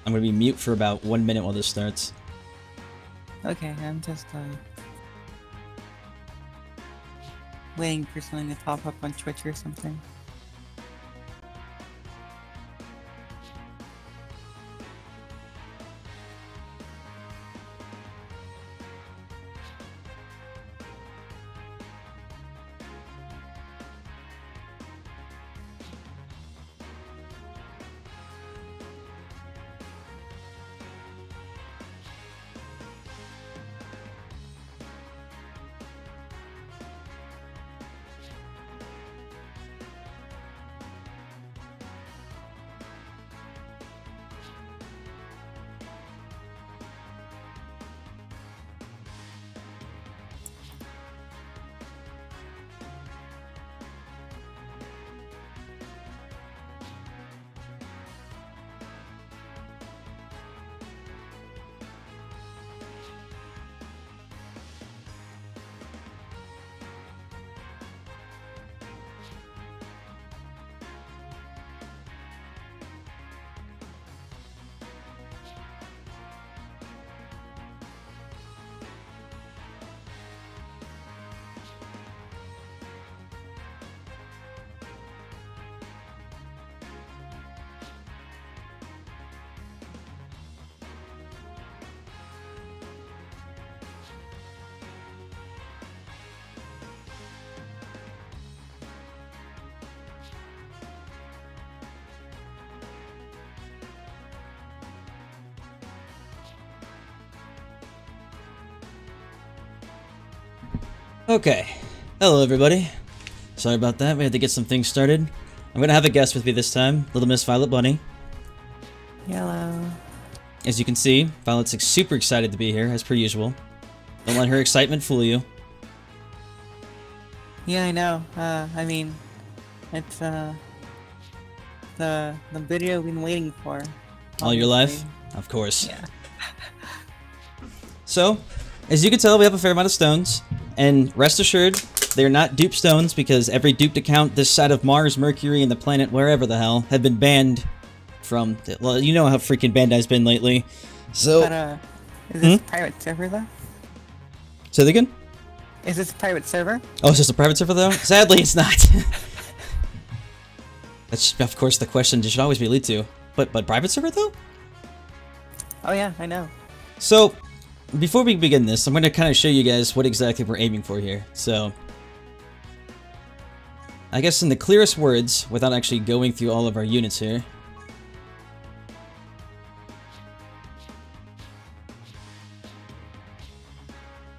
I'm gonna be mute for about 1 minute while this starts. Okay, I'm just waiting for something to pop up on Twitch or something. Okay. Hello, everybody. Sorry about that. We had to get some things started. I'm gonna have a guest with me this time, Little Miss Violet Bunny. Hello. As you can see, Violet's super excited to be here, as per usual. Don't let her excitement fool you. Yeah, I know. I mean, it's the video we've been waiting for. All your life? Obviously. Of course. Yeah. So, as you can tell, we have a fair amount of stones. And rest assured, they're not dupe stones because every duped account this side of Mars, Mercury, and the planet wherever the hell have been banned from... Well, you know how freaking Bandai's been lately. So... But, is this a private server, though? Say that again? Is this a private server? Oh, it's just a private server, though? Sadly, it's not. That's, of course, the question you should always be lead to. But private server, though? Oh yeah, I know. So... Before we begin this, I'm going to kind of show you guys what exactly we're aiming for here. So, I guess in the clearest words, without actually going through all of our units here.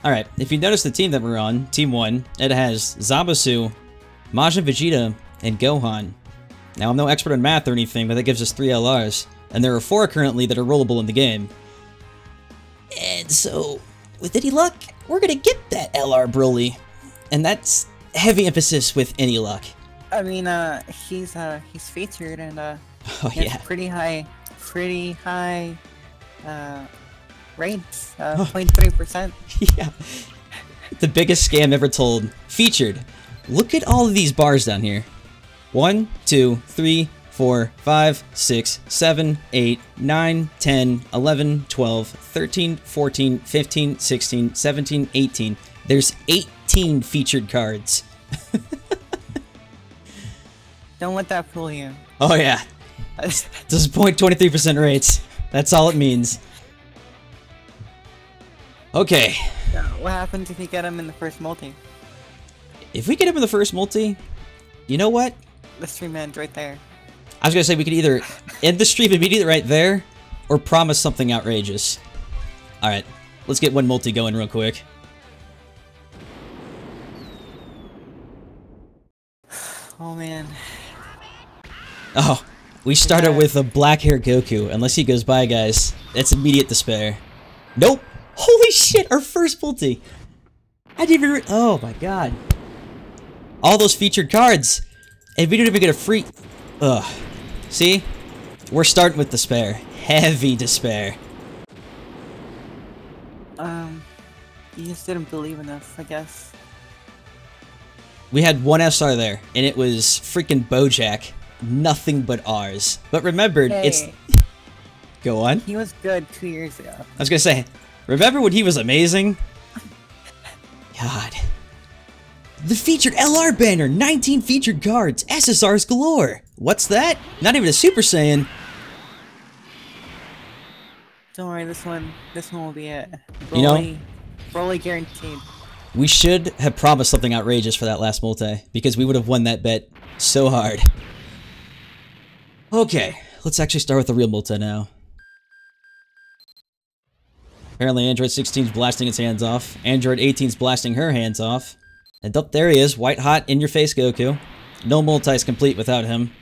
Alright, if you notice the team that we're on, Team 1, it has Zabusu, Majin Vegeta, and Gohan. Now, I'm no expert in math or anything, but that gives us 3 LRs, and there are 4 currently that are rollable in the game. And so, with any luck, we're gonna get that LR Broly. And that's heavy emphasis with any luck. I mean, he's featured and oh, he yeah. has pretty high rates, 0.3%. Yeah. The biggest scam ever told. Featured. Look at all of these bars down here. 1, 2, 3, 4, 5, 6, 7, 8, 9, 10, 11, 12, 13, 14, 15, 16, 17, 18. There's 18 featured cards. Don't let that fool you. Oh yeah. This is 0.23% rates. That's all it means. Okay. What happens if you get him in the first multi? If we get him in the first multi, you know what? The stream ends right there. I was gonna say we could either end the stream immediately right there, or promise something outrageous. Alright, let's get one multi going real quick. Oh man. Oh, we started with a black hair Goku. Unless he goes by, guys, that's immediate despair. Nope! Holy shit, our first multi! I didn't even oh my god. All those featured cards! And we didn't even get a free... Ugh. See? We're starting with despair. Heavy despair. You just didn't believe in us, I guess. We had one SR there, and it was freaking Bojack. Nothing but R's. But remember, Hey. it's... Go on. He was good 2 years ago. I was gonna say, remember when he was amazing? God. The featured LR banner, 19 featured cards, SSRs galore. What's that? Not even a Super Saiyan. Don't worry, this one will be it. You know, Broly guaranteed. we should have promised something outrageous for that last multi, because we would have won that bet so hard. Okay, let's actually start with the real multi now. Apparently Android 16's blasting its hands off. Android 18's blasting her hands off. And up there he is, white hot, in-your-face Goku. No multi's complete without him.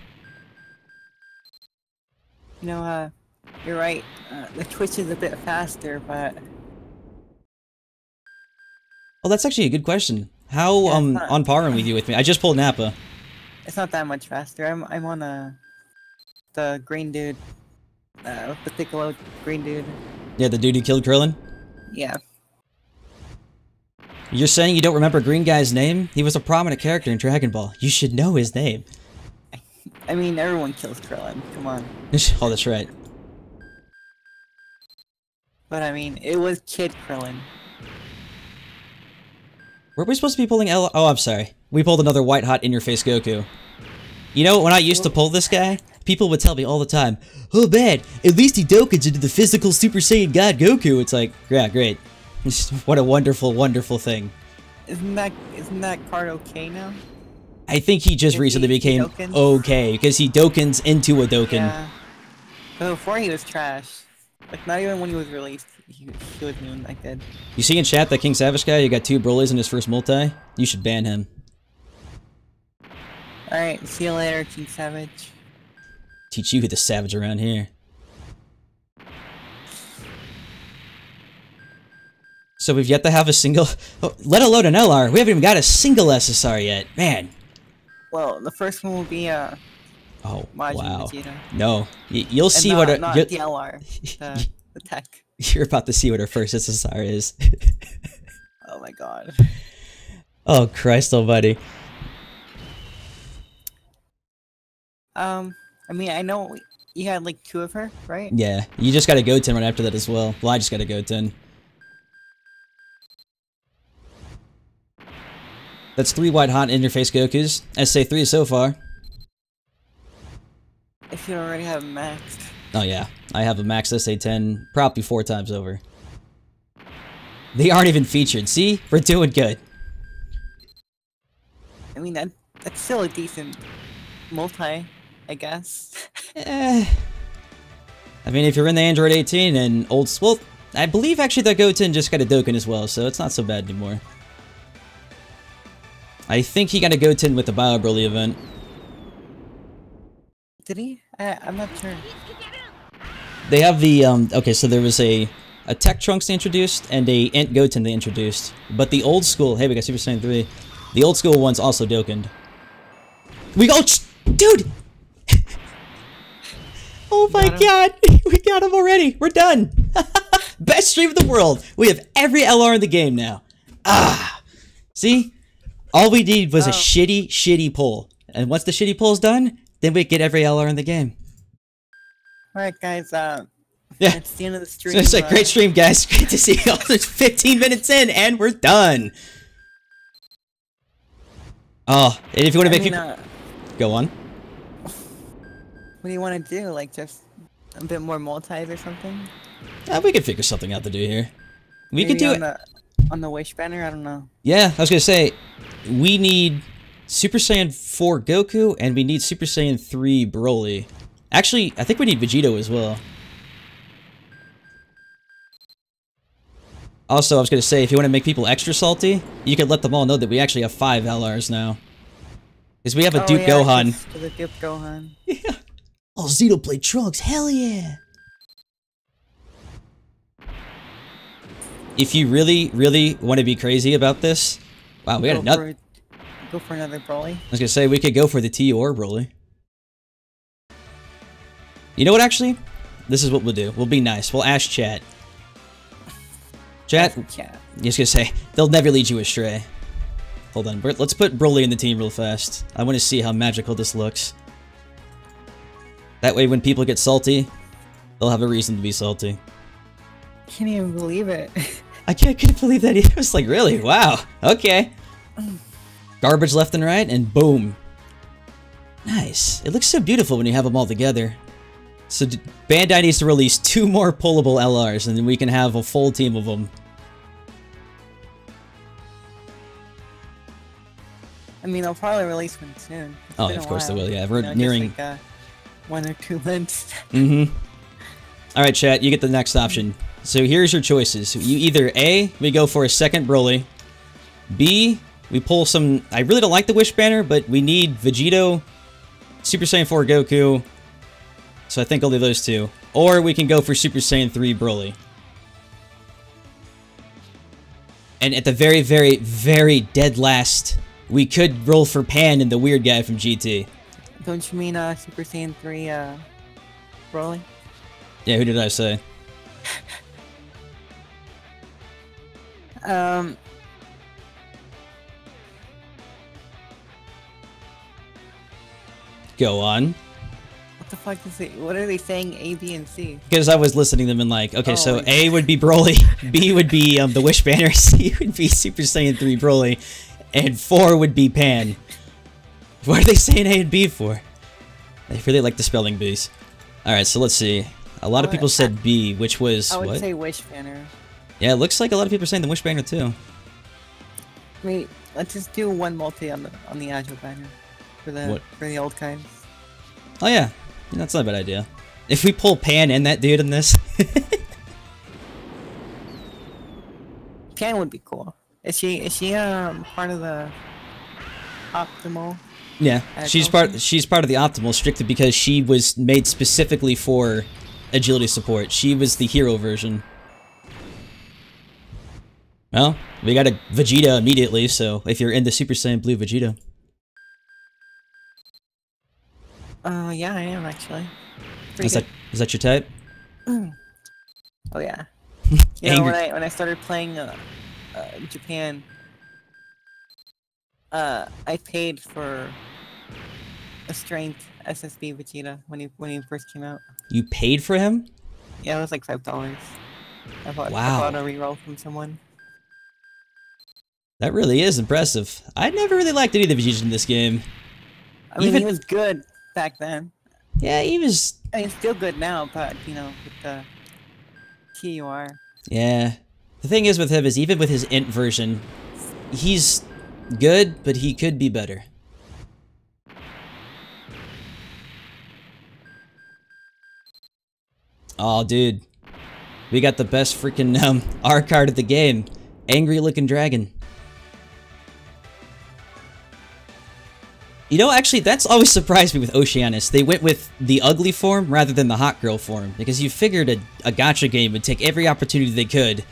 You know, you're right. The Twitch is a bit faster, but... Oh, that's actually a good question. How, on par are we with me? I just pulled Nappa. It's not that much faster. I'm on the green dude. The Piccolo green dude. Yeah, the dude who killed Krillin? Yeah. You're saying you don't remember Green Guy's name? He was a prominent character in Dragon Ball. You should know his name. I mean, everyone kills Krillin. Come on. Oh, that's right. But I mean, it was Kid Krillin. Were we supposed to be pulling L? Oh, I'm sorry. We pulled another white hot in-your-face Goku. You know, when I used to pull this guy, people would tell me all the time, "Oh man, at least he Dokkans into the physical Super Saiyan God Goku." It's like, yeah, great. What a wonderful, wonderful thing. Isn't that card okay now? I think he just recently became Dokkans? okay, because he Dokkans into a Dokkan. Yeah. But before he was trash. Like, not even when he was released, he wasn't even that good. You see in chat that King Savage guy who got 2 Brolys in his first multi? You should ban him. Alright, see you later, King Savage. Teach you who the savage around here. So we've yet to have a single, let alone an LR. We haven't even got a single SSR yet. Man. Well, the first one will be oh, Majin wow. Vegeta. No, you'll see not, what not the LR, the tech. You're about to see what our first SSR is. Oh my god. Oh Christ almighty. I mean, I know you had like 2 of her, right? Yeah, you just got a Goten right after that as well. Well, I just got a Goten. That's 3 white hot in-your-face Gokus. SA3 so far. If you already have maxed. Oh yeah, I have a max SA10 probably 4 times over. They aren't even featured. See? We're doing good. I mean, that's still a decent multi, I guess. I mean, if you're in the Android 18 and old... Well, I believe actually that Goten just got a Dokkan as well, so it's not so bad anymore. I think he got a Goten with the Bio Broly event. Did he? I'm not sure. They have the, okay, so there was a Tech Trunks they introduced and a Int Goten they introduced. But the old school... Hey, we got Super Saiyan 3. The old school one's also Dokkaned. We go... Dude! Oh my god! We got him already! We're done! Best stream in the world! We have every LR in the game now. Ah! See? All we need was a shitty pull. And once the shitty pull's done, then we get every LR in the game. Alright guys, yeah. it's the end of the stream. So it's like, great stream guys, great to see you all. There's 15 minutes in and we're done! Oh, and if you want to make people... Go on. What do you want to do? Like, just a bit more multis or something? We can figure something out to do here. We Maybe can do it... on the Wish banner? I don't know. Yeah, I was gonna say, we need Super Saiyan 4 Goku, and we need Super Saiyan 3 Broly. Actually, I think we need Vegito as well. Also, I was gonna say, if you want to make people extra salty, you could let them all know that we actually have 5 LRs now. Because we have a Duke Gohan. The Duke Gohan. Yeah. Oh, Xenoblade Trunks, hell yeah! If you really, really want to be crazy about this... Wow, we got another... Go for another Broly. I was gonna say, we could go for the T or Broly. You know what, actually? This is what we'll do. We'll be nice. We'll ask chat. Chat? Just gonna say, they'll never lead you astray. Hold on, let's put Broly in the team real fast. I want to see how magical this looks. That way, when people get salty, they'll have a reason to be salty. Can't even believe it. I couldn't believe that. It was like, really? Wow. Okay. Garbage left and right, and boom. Nice. It looks so beautiful when you have them all together. So Bandai needs to release 2 more pullable LRs, and then we can have a full team of them. I mean, they'll probably release one soon. Oh, of course they will. Yeah, we're nearing like, 1 or 2 months. Mm-hmm. All right, chat. You get the next option. So here's your choices. You either A, we go for a second Broly. B, we pull some. I really don't like the Wish banner, but we need Vegito, Super Saiyan 4 Goku. So I think I'll do those 2. Or we can go for Super Saiyan 3 Broly. And at the very, very, very dead last, we could roll for Pan and the weird guy from GT. Don't you mean Super Saiyan 3 Broly? Yeah, who did I say? Go on. What the fuck is it? What are they saying? A, B, and C? Because I was listening to them and like, okay, so A would be Broly, B would be the Wish banner, C would be Super Saiyan 3 Broly, and 4 would be Pan. What are they saying A and B for? They really like the spelling bees. Alright, so let's see. A lot of people said B, which was I would what? say Wish banner. Yeah, it looks like a lot of people are saying the Wish banner too. Wait, let's just do 1 multi on the Agile banner for the old kinds. Oh yeah, that's not a bad idea. If we pull Pan and that dude in this, Pan would be cool. Is she part of the optimal? yeah, she's part of the optimal strictly because she was made specifically for agility support. She was the hero version. Well, we got a Vegeta immediately, so if you're into Super Saiyan Blue Vegeta. Yeah, I am actually. Is that your type? Oh yeah. You know, when I started playing Japan, I paid for a strength SSB Vegeta when he first came out. You paid for him? Yeah, it was like $5. I bought a reroll from someone. That really is impressive. I never really liked any of the Vegetas in this game. I mean, he was good back then. Yeah, he was... I mean, still good now, but, you know, with the TUR. Yeah. The thing is with him is even with his int version, he's good, but he could be better. Oh, dude. We got the best freaking R card of the game. Angry looking dragon. You know, actually, that's always surprised me with Oceanus. They went with the ugly form rather than the hot girl form, because you figured a gacha game would take every opportunity they could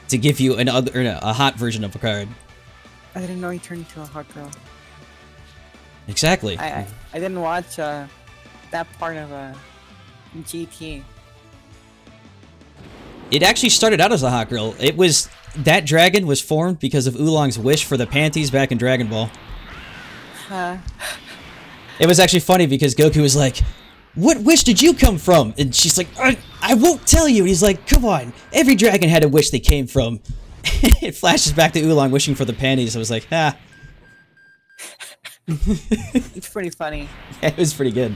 to give you a hot version of a card. I didn't know he turned into a hot girl. Exactly. I didn't watch that part of GT. It actually started out as a hot girl. That dragon was formed because of Oolong's wish for the panties back in Dragon Ball. It was actually funny because Goku was like, "What wish did you come from?" And she's like, I won't tell you. And he's like, "Come on, every dragon had a wish they came from." It flashes back to Oolong wishing for the panties. I was like, ah. It's pretty funny. Yeah, it was pretty good.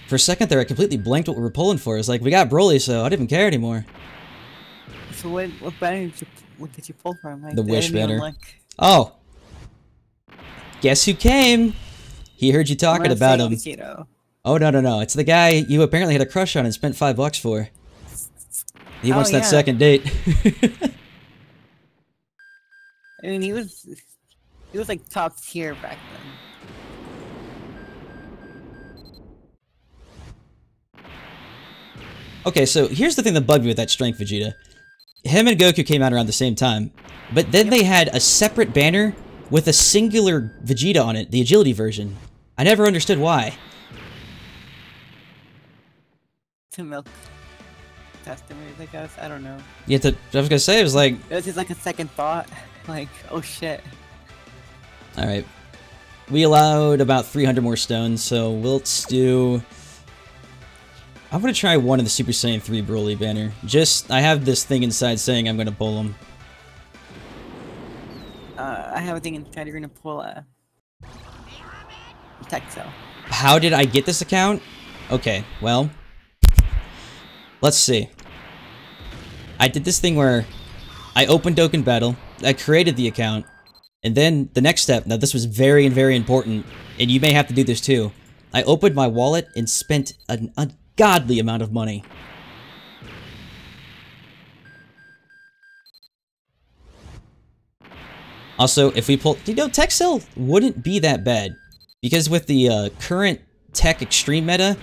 For a second there, I completely blanked what we were pulling for. It's like, we got Broly, so I didn't even care anymore. So what banner did you pull from? The Wish banner. Oh. Guess who came? He heard you talking about him. Vegito. Oh, no. It's the guy you apparently had a crush on and spent $5 for. He wants that second date. I mean, he was like top tier back then. Okay, so here's the thing that bugged me with that Strength Vegeta. Him and Goku came out around the same time, but then they had a separate banner with a singular Vegeta on it, the agility version. I never understood why. To milk customers, I guess. I don't know. Yeah, I was gonna say, it was like... It was just like a second thought. Like, oh shit. Alright. we allowed about 300 more stones, so let's do... I'm gonna try one of the Super Saiyan 3 Broly banner. I have this thing inside saying I'm gonna pull him. I have a thing inside you're gonna pull a tech cell. How did I get this account? Okay, well... Let's see. I did this thing where I opened Dokkan Battle, I created the account, and then the next step, now this was very, very important, and you may have to do this too. I opened my wallet and spent an ungodly amount of money. Also, if we pull... You know, Tech Cell wouldn't be that bad. Because with the current Tech Extreme meta,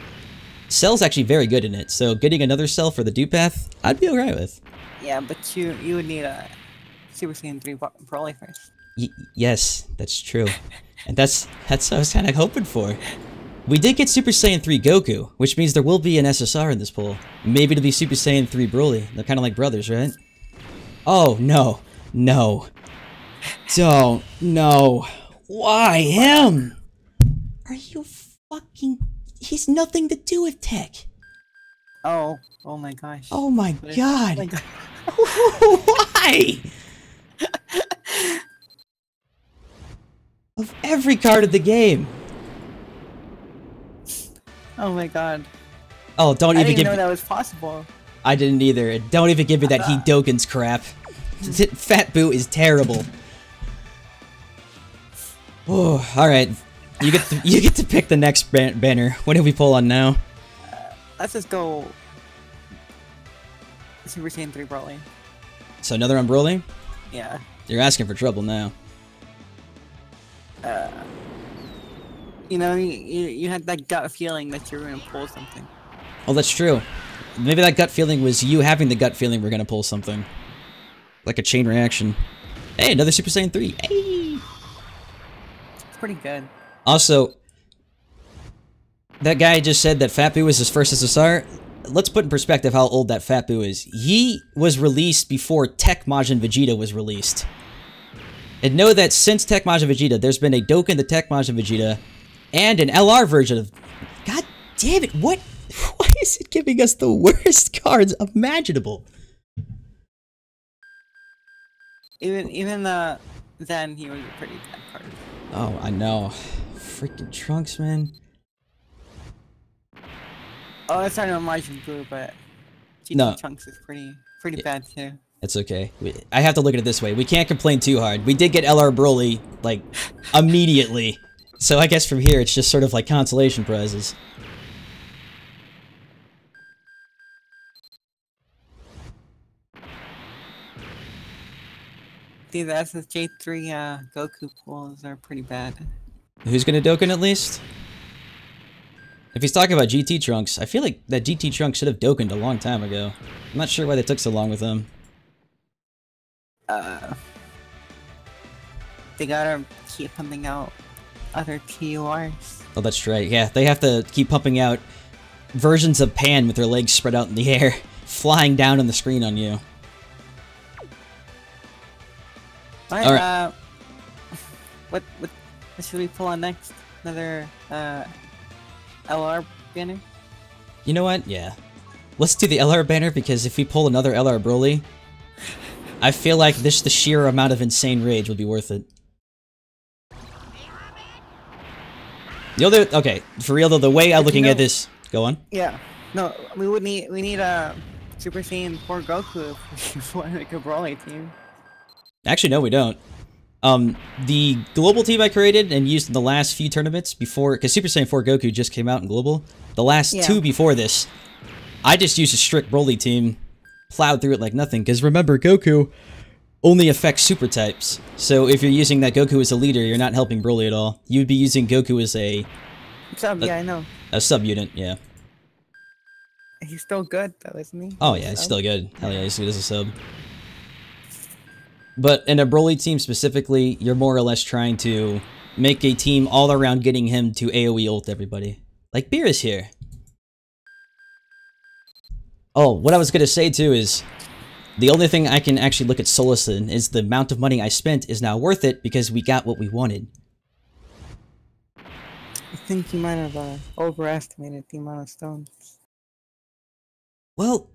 Cell's actually very good in it. So getting another Cell for the Dew Path, I'd be alright with. Yeah, but you would need a Super Saiyan 3 Broly first. Yes, that's true. And that's what I was kind of hoping for. We did get Super Saiyan 3 Goku, which means there will be an SSR in this pool. Maybe it'll be Super Saiyan 3 Broly. They're kind of like brothers, right? Oh, no. No. Don't. No. Why him? Are you fucking... He's nothing to do with tech. Oh my gosh. Oh my god. Oh my god. Why? Of every card of the game. Oh my god. Oh, don't I even didn't give know me... that was possible. I didn't either. Don't even give me that Hidoken's crap. Fat Boo is terrible. Oh, alright. You get to pick the next banner. What do we pull on now? Let's just go Super Saiyan 3 Broly. So another on Broly? Yeah. You're asking for trouble now. You know, you had that gut feeling that you were gonna pull something. Oh, that's true. Maybe that gut feeling was you having the gut feeling we're gonna pull something. Like a chain reaction. Hey, another Super Saiyan 3. Hey! It's pretty good. Also, that guy just said that Fat Boo was his first SSR. Let's put in perspective how old that Fat Boo is. He was released before Tech Majin Vegeta was released. And know that since Tech Majin Vegeta, there's been a Dokkan the Tech Majin Vegeta, and an LR version of... God damn it, what? Why is it giving us the worst cards imaginable? Even then he was a pretty bad card. Oh, I know. Freaking Trunks, man. Oh, it's not a Majin Buu, but GT No. Trunks is pretty bad too. It's okay. I have to look at it this way. We can't complain too hard. We did get LR Broly, like, immediately. So I guess from here, it's just sort of like consolation prizes. See, the SSJ3 Goku pools are pretty bad. Who's gonna Dokkan at least? If he's talking about GT Trunks, I feel like that GT Trunks should have Dokkaned a long time ago. I'm not sure why they took so long with him. They gotta keep pumping out other TURs. Oh, that's right. Yeah, they have to keep pumping out versions of Pan with their legs spread out in the air, flying down on the screen on you. Alright, what should we pull on next? Another LR banner? You know what? Yeah. Let's do the LR banner, because if we pull another LR Broly, I feel like the sheer amount of insane rage would be worth it. The other... Okay, for real though, the way I'm looking at this... Go on. Yeah. No, we need a Super Saiyan 4 Goku if we want to make a Broly team. Actually, no, we don't. The global team I created and used in the last few tournaments before... Because Super Saiyan 4 Goku just came out in global. The last two before this, I just used a strict Broly team, plowed through it like nothing. Because remember, Goku only affects super types. So if you're using that Goku as a leader, you're not helping Broly at all. You'd be using Goku as a Yeah, I know. A sub-unit, yeah. He's still good, though, isn't he? Oh yeah, he's still good. Hell yeah, he's good as a sub. But in a Broly team specifically, you're more or less trying to make a team all around getting him to AoE ult everybody. Like Beerus here. Oh, what I was gonna say too is, the only thing I can actually look at solace in is the amount of money I spent is now worth it because we got what we wanted. think you might have overestimated the amount of stones. Well,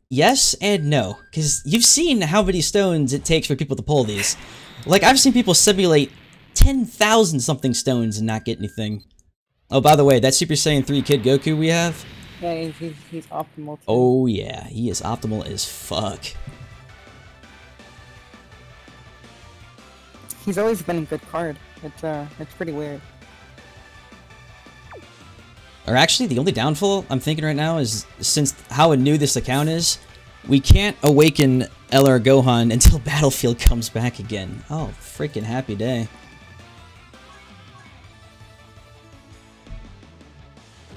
yes and no, because you've seen how many stones it takes for people to pull these. Like, I've seen people simulate 10,000 something stones and not get anything. Oh, by the way, that Super Saiyan 3 Kid Goku we have? Yeah, he's optimal too. Oh yeah, he is optimal as fuck. He's always been a good card. It's pretty weird. Or actually, the only downfall I'm thinking right now is, since how new this account is, we can't awaken LR Gohan until Battlefield comes back again. Oh, freaking happy day.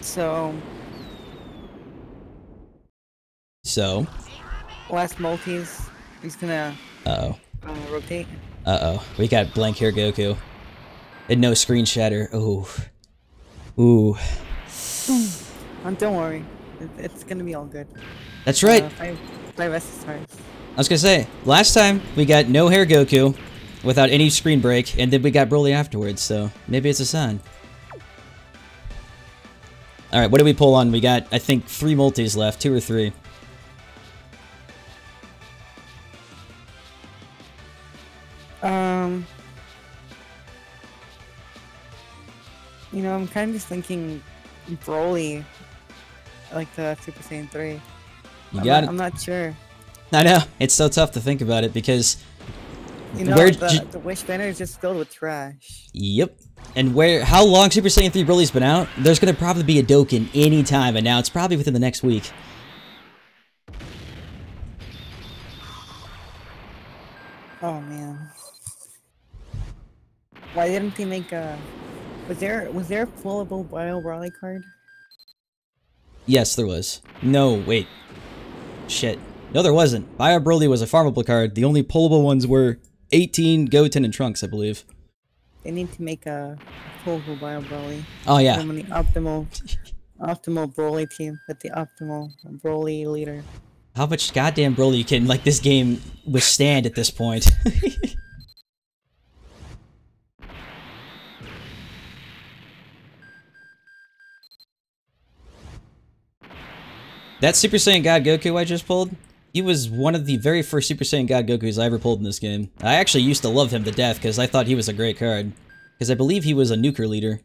So, last multis, he's gonna rotate. We got blank hair Goku. And no screen shatter. Ooh. Ooh. Don't worry. It's gonna be all good. That's right. 5 SSRs. I was gonna say, last time we got no hair Goku without any screen break, and then we got Broly afterwards, so maybe it's a sign. Alright, what did we pull on? We got, I think, 3 multis left. 2 or 3. You know, I'm kind of just thinking Broly, like the Super Saiyan 3. You got it. I'm not sure. I know, it's so tough to think about it because... You know, the Wish banner is just filled with trash. Yep. And how long Super Saiyan 3 Broly's been out, there's gonna probably be a Dokkan any time, and now it's probably within the next week. Oh man. Why didn't they make a... Was there a pullable Bio Broly card? Yes, there was. No, wait. Shit. No, there wasn't. Bio Broly was a farmable card. The only pullable ones were 18, Goten, and Trunks, I believe. They need to make a pullable Bio Broly. Oh, yeah. From the optimal Broly team with the optimal Broly leader. How much goddamn Broly can, like, this game withstand at this point? That Super Saiyan God Goku I just pulled, he was one of the very first Super Saiyan God Gokus I ever pulled in this game. I actually used to love him to death because I thought he was a great card. Because I believe he was a nuker leader.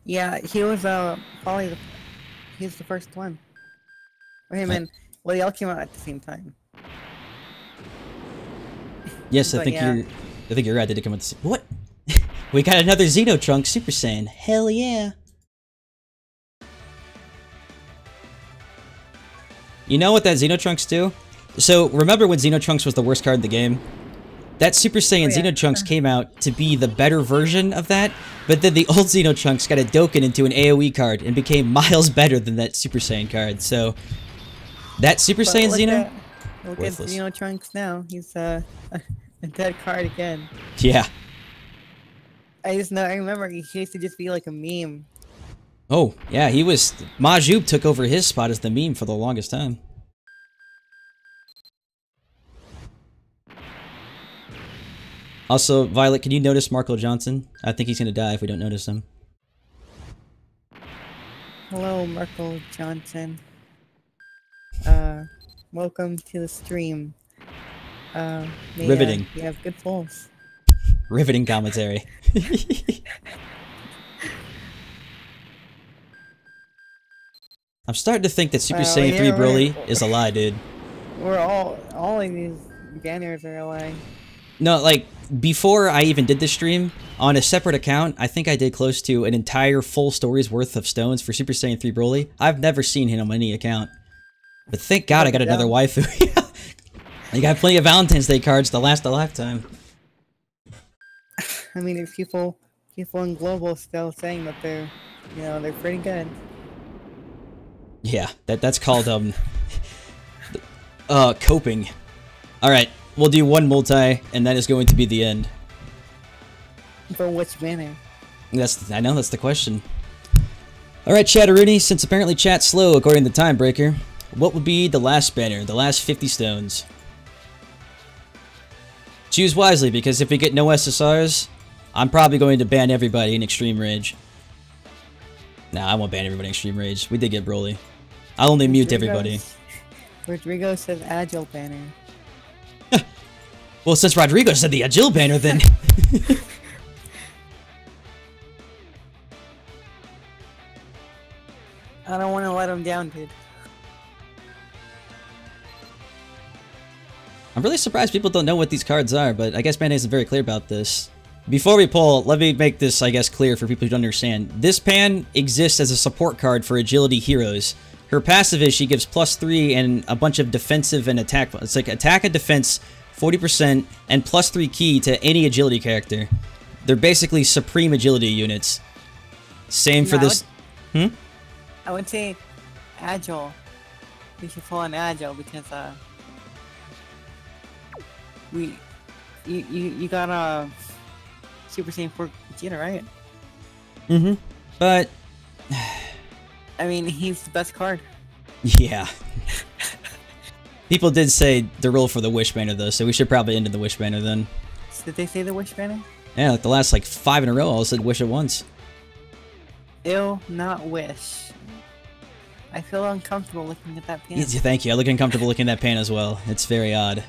Yeah, he was probably he's the first one. Or him and well, they all came out at the same time. Yes, I think you're right. They did come out the same. What? We got another Xenotrunks Super Saiyan. Hell yeah! You know what that Xenotrunks do? So, remember when Xenotrunks was the worst card in the game? That Super Saiyan Xenotrunks came out to be the better version of that, but then the old Xenotrunks got a Dokkan into an AoE card and became miles better than that Super Saiyan card, so... That Super Saiyan Xeno? Look at Xenotrunks now, he's a dead card again. Yeah. I remember he used to just be like a meme. Oh, yeah, he was... Majub took over his spot as the meme for the longest time. Also, Violet, can you notice Marco Johnson? I think he's gonna die if we don't notice him. Hello, Marco Johnson. Welcome to the stream. Riveting. You have good pulls. Riveting commentary. I'm starting to think that Super Saiyan 3 Broly is a lie, dude. We're all of these banners are a lie. No, like, before I even did this stream, on a separate account, I think I did close to an entire full story's worth of stones for Super Saiyan 3 Broly. I've never seen him on any account. But thank God I got another waifu. I got plenty of Valentine's Day cards to last a lifetime. I mean, there's people in global still saying that they're pretty good. Yeah, that's called, coping. Alright, we'll do one multi, and that is going to be the end. For which banner? I know, that's the question. Alright, Chatteroony, since apparently chat's slow according to the Timebreaker, what would be the last banner, the last 50 stones? Choose wisely, because if we get no SSRs, I'm probably going to ban everybody in Extreme Rage. Nah, I won't ban everybody in Extreme Rage. We did get Broly. I'll only mute everybody. Rodrigo says Agile banner. Well, since Rodrigo said the Agile banner, then... I don't want to let him down, dude. I'm really surprised people don't know what these cards are, but I guess Mayonnaise isn't very clear about this. Before we pull, let me make this, I guess, clear for people who don't understand. This pan exists as a support card for agility heroes. Her passive is she gives +3 and a bunch of defensive and attack. It's like attack and defense 40% and +3 key to any agility character. They're basically supreme agility units. Same for this... I would say Agile. We should pull an Agile because, you got a Super Saiyan 4 Vegeta, right? Mm-hmm. But... I mean, he's the best card. Yeah. People did say the rule for the Wish banner, though, so we should probably end in the Wish banner then. Did they say the Wish banner? Yeah, like the last, like, 5 in a row, all said Wish at once. Ew, not Wish. I feel uncomfortable looking at that pan. Yeah, thank you. I look uncomfortable looking at that pan as well. It's very odd.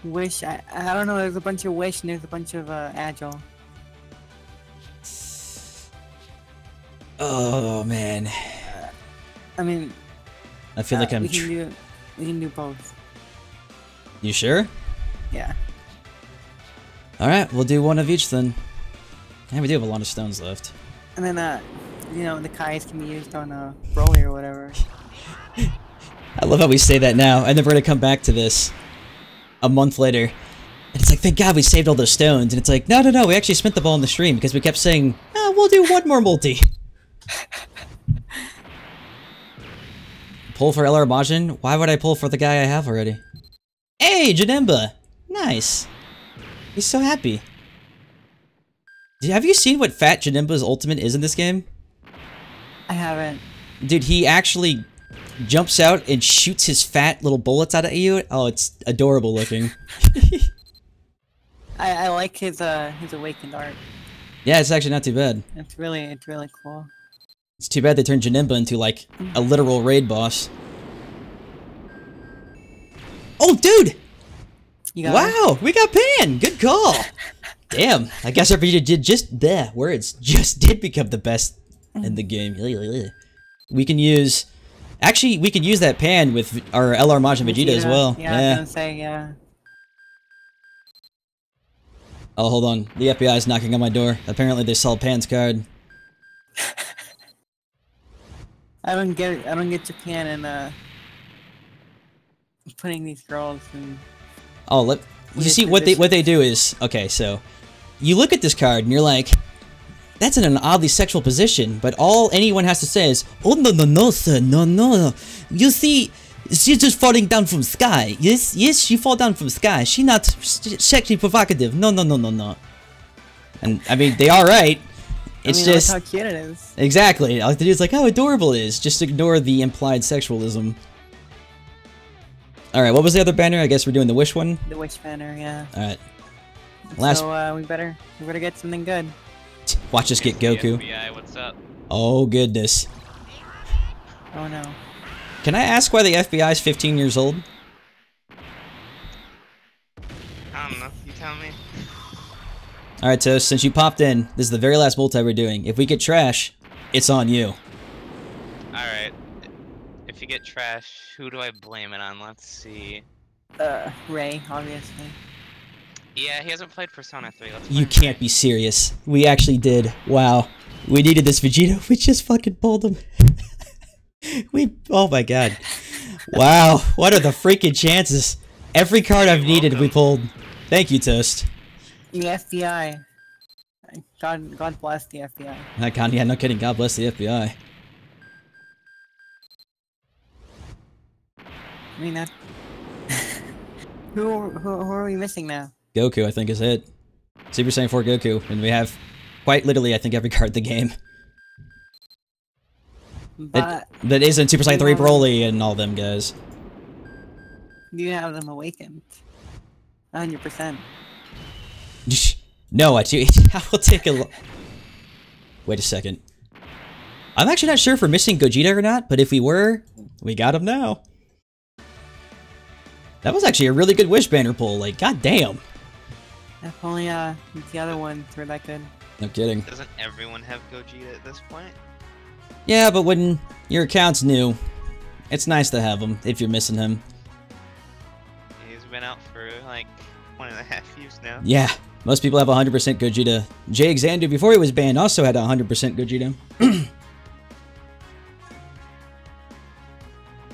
Wish, I don't know, there's a bunch of Wish and there's a bunch of Agile. Oh, man. I mean... I feel like I'm... we can do both. You sure? Yeah. Alright, we'll do one of each then. Yeah, we do have a lot of stones left. And then, you know, the Kais can be used on Broly or whatever. I love how we say that now, and then we're gonna come back to this a month later. And it's like, thank God we saved all those stones. And it's like, no, we actually spent the ball in the stream because we kept saying, oh, we'll do one more multi. Pull for LR Majin? Why would I pull for the guy I have already? Hey, Janemba! Nice. He's so happy. Have you seen what Fat Janemba's ultimate is in this game? I haven't. Dude, he actually jumps out and shoots his fat little bullets out at you. Oh, it's adorable looking. I like his awakened art. Yeah, it's actually not too bad. It's really cool. It's too bad they turned Janemba into, like, a literal raid boss. Oh, dude! You got Wow, we got Pan! Good call! Damn, I guess our video did just did become the best in the game. We can use... Actually, we can use that Pan with our LR Majin Vegeta as well. Yeah, I was gonna say, yeah. Oh, hold on. The FBI is knocking on my door. Apparently they saw Pan's card. I don't get Japan and putting these girls in. Oh, you see what they do is, okay, so you look at this card and you're like, that's in an oddly sexual position, but all anyone has to say is, oh no sir, no. You see, she's just falling down from sky. Yes, she fall down from sky. She not sexually provocative. No. And I mean, they are right. It's just how cute it is. Exactly. All I have to do is like how adorable it is. Just ignore the implied sexualism. All right, what was the other banner? I guess we're doing the Wish one. The Wish banner, yeah. All right. Last. So we better get something good. Watch us get Goku. FBI, what's up? Oh goodness. Oh no. Can I ask why the FBI is 15 years old? I don't know. You tell me. Alright, Toast, since you popped in, this is the very last multi we're doing. If we get trash, it's on you. Alright. If you get trash, who do I blame it on? Let's see. Ray, obviously. Yeah, he hasn't played Persona 3. Let's You blame can't Ray. be serious. We actually did. Wow. We needed this Vegeta. We just fucking pulled him. Oh my god. Wow. What are the freaking chances? Every card I've needed we pulled. Thank you, Toast. The FBI. God bless the FBI. Yeah, no kidding. God bless the FBI. I mean, that. Who are we missing now? Goku, I think, is it. Super Saiyan 4 Goku. And we have quite literally, I think, every card in the game. But that isn't Super Saiyan 3 Broly and all them guys. you have them awakened. 100%. No, I will take a look. Wait a second. I'm actually not sure if we're missing Gogeta or not, but if we were, we got him now. That was actually a really good Wish Banner pull, like, goddamn. If only the other ones were that good. No kidding. Doesn't everyone have Gogeta at this point? Yeah, but when your account's new, it's nice to have him if you're missing him. He's been out for like 1.5 years now. Yeah, most people have 100% Gogeta. Jay Xandu, before he was banned, also had 100% Gogeta.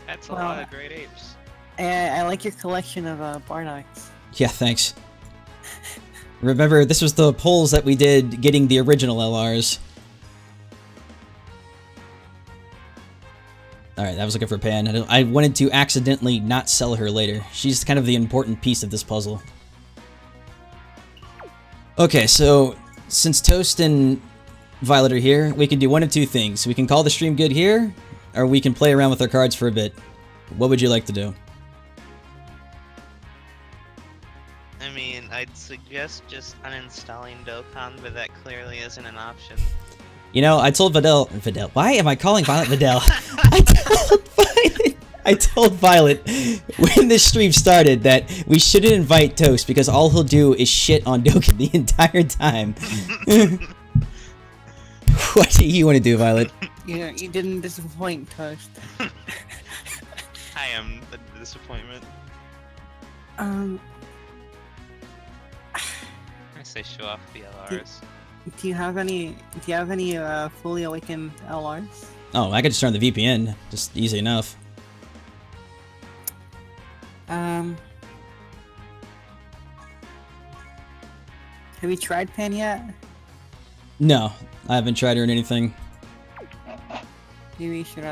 That's a lot of great apes. I like your collection of Bardoks. Yeah, thanks. Remember, this was the polls that we did getting the original LRs. Alright, I was looking for Pan. I wanted to accidentally not sell her later. She's kind of the important piece of this puzzle. Okay, so since Toast and Violet are here, we can do one of two things. We can call the stream good here, or we can play around with our cards for a bit. What would you like to do? I mean, I'd suggest just uninstalling Dokkan, but that clearly isn't an option. You know, I told Videl, why am I calling Violet Videl? I told Violet when this stream started that we shouldn't invite Toast because all he'll do is shit on Dokkan the entire time. What do you want to do, Violet? You didn't disappoint, Toast. I am the disappointment. Um, I say show off the LRs. do you have any fully awakened LRs? Oh, I could just turn the VPN. Just easy enough. Have you tried Pan yet? No, I haven't tried her in anything. Maybe you should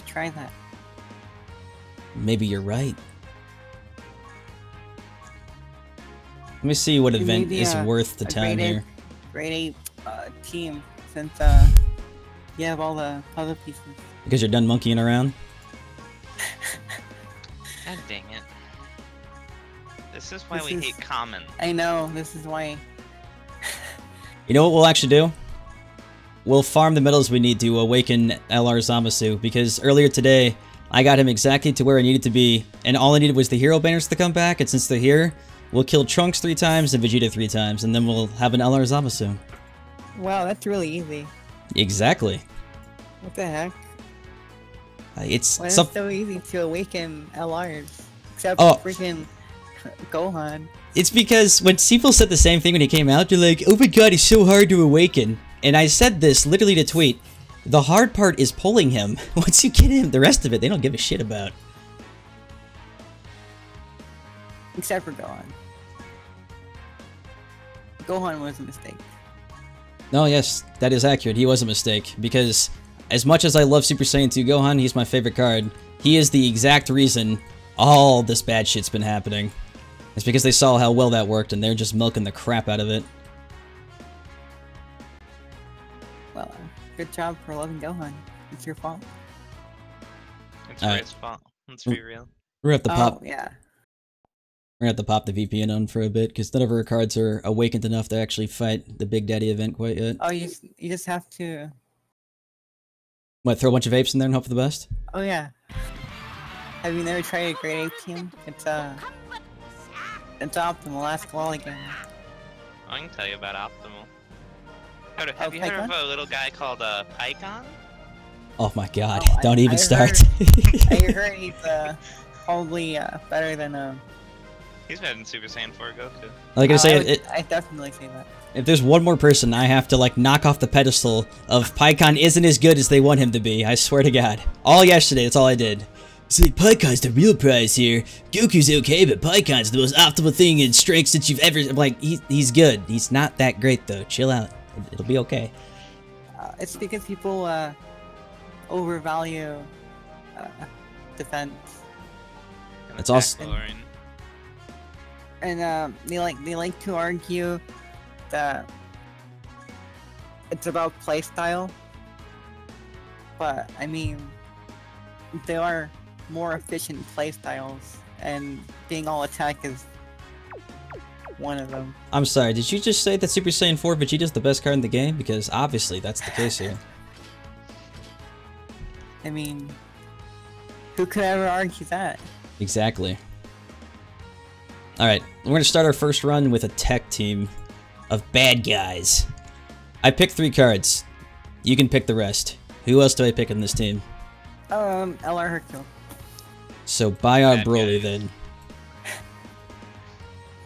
try that. Maybe you're right. Let me see what event Maybe is worth the time here. Grade 8 team, since you have all the puzzle pieces. Because you're done monkeying around? God dang it. This is why we hate common. I know, this is why. You know what we'll actually do? We'll farm the medals we need to awaken LR Zamasu, because earlier today, I got him exactly to where I needed to be, and all I needed was the hero banners to come back, and since they're here, we'll kill Trunks 3 times and Vegeta 3 times, and then we'll have an LR Zamasu. Wow, that's really easy. Exactly. What the heck? It's Why is it so easy to awaken LRs? Except freaking Gohan. It's because when people said the same thing when he came out, they're like, oh my god, he's so hard to awaken. And I said this literally to tweet, the hard part is pulling him. Once you get him, the rest of it, they don't give a shit about. Except for Gohan. Gohan was a mistake. No, yes, that is accurate. He was a mistake, because as much as I love Super Saiyan 2 Gohan, he's my favorite card. He is the exact reason all this bad shit's been happening. It's because they saw how well that worked, and they're just milking the crap out of it. Well, good job for loving Gohan. It's your fault. It's Ray's fault. Let's be real. We're gonna have to pop. Yeah. We're gonna have to pop the VPN on for a bit, because none of our cards are awakened enough to actually fight the Big Daddy event quite yet. Oh, you just have to. What, throw a bunch of apes in there and hope for the best? Oh yeah. Have you never tried a grade 8 team? It's optimal. Ask Wall again. I can tell you about Optimal. Have you heard of a little guy called Pycon? Oh my god, Oh, don't even start. I heard he's probably better than He's better than Super Saiyan 4 Goku. Like I say, I definitely say that. if there's one more person I have to like knock off the pedestal of Pycon isn't as good as they want him to be, I swear to god. All yesterday, that's all I did. It's like, Pycon's the real prize here. Goku's okay, but Pycon's the most optimal thing in strength since you've ever... I'm like, he's good. He's not that great, though. Chill out. It'll be okay. It's because people overvalue defense. It's also... And they like to argue that it's about playstyle. But, I mean, there are more efficient playstyles, and being all attack is one of them. I'm sorry, did you just say that Super Saiyan 4 Vegeta's the best card in the game? Because obviously that's the case here. I mean, who could ever argue that? Exactly. Alright, we're gonna start our first run with a tech team of bad guys. I picked 3 cards. You can pick the rest. Who else do I pick in this team? LR Hercule. So buy our Bad Broly guys. then.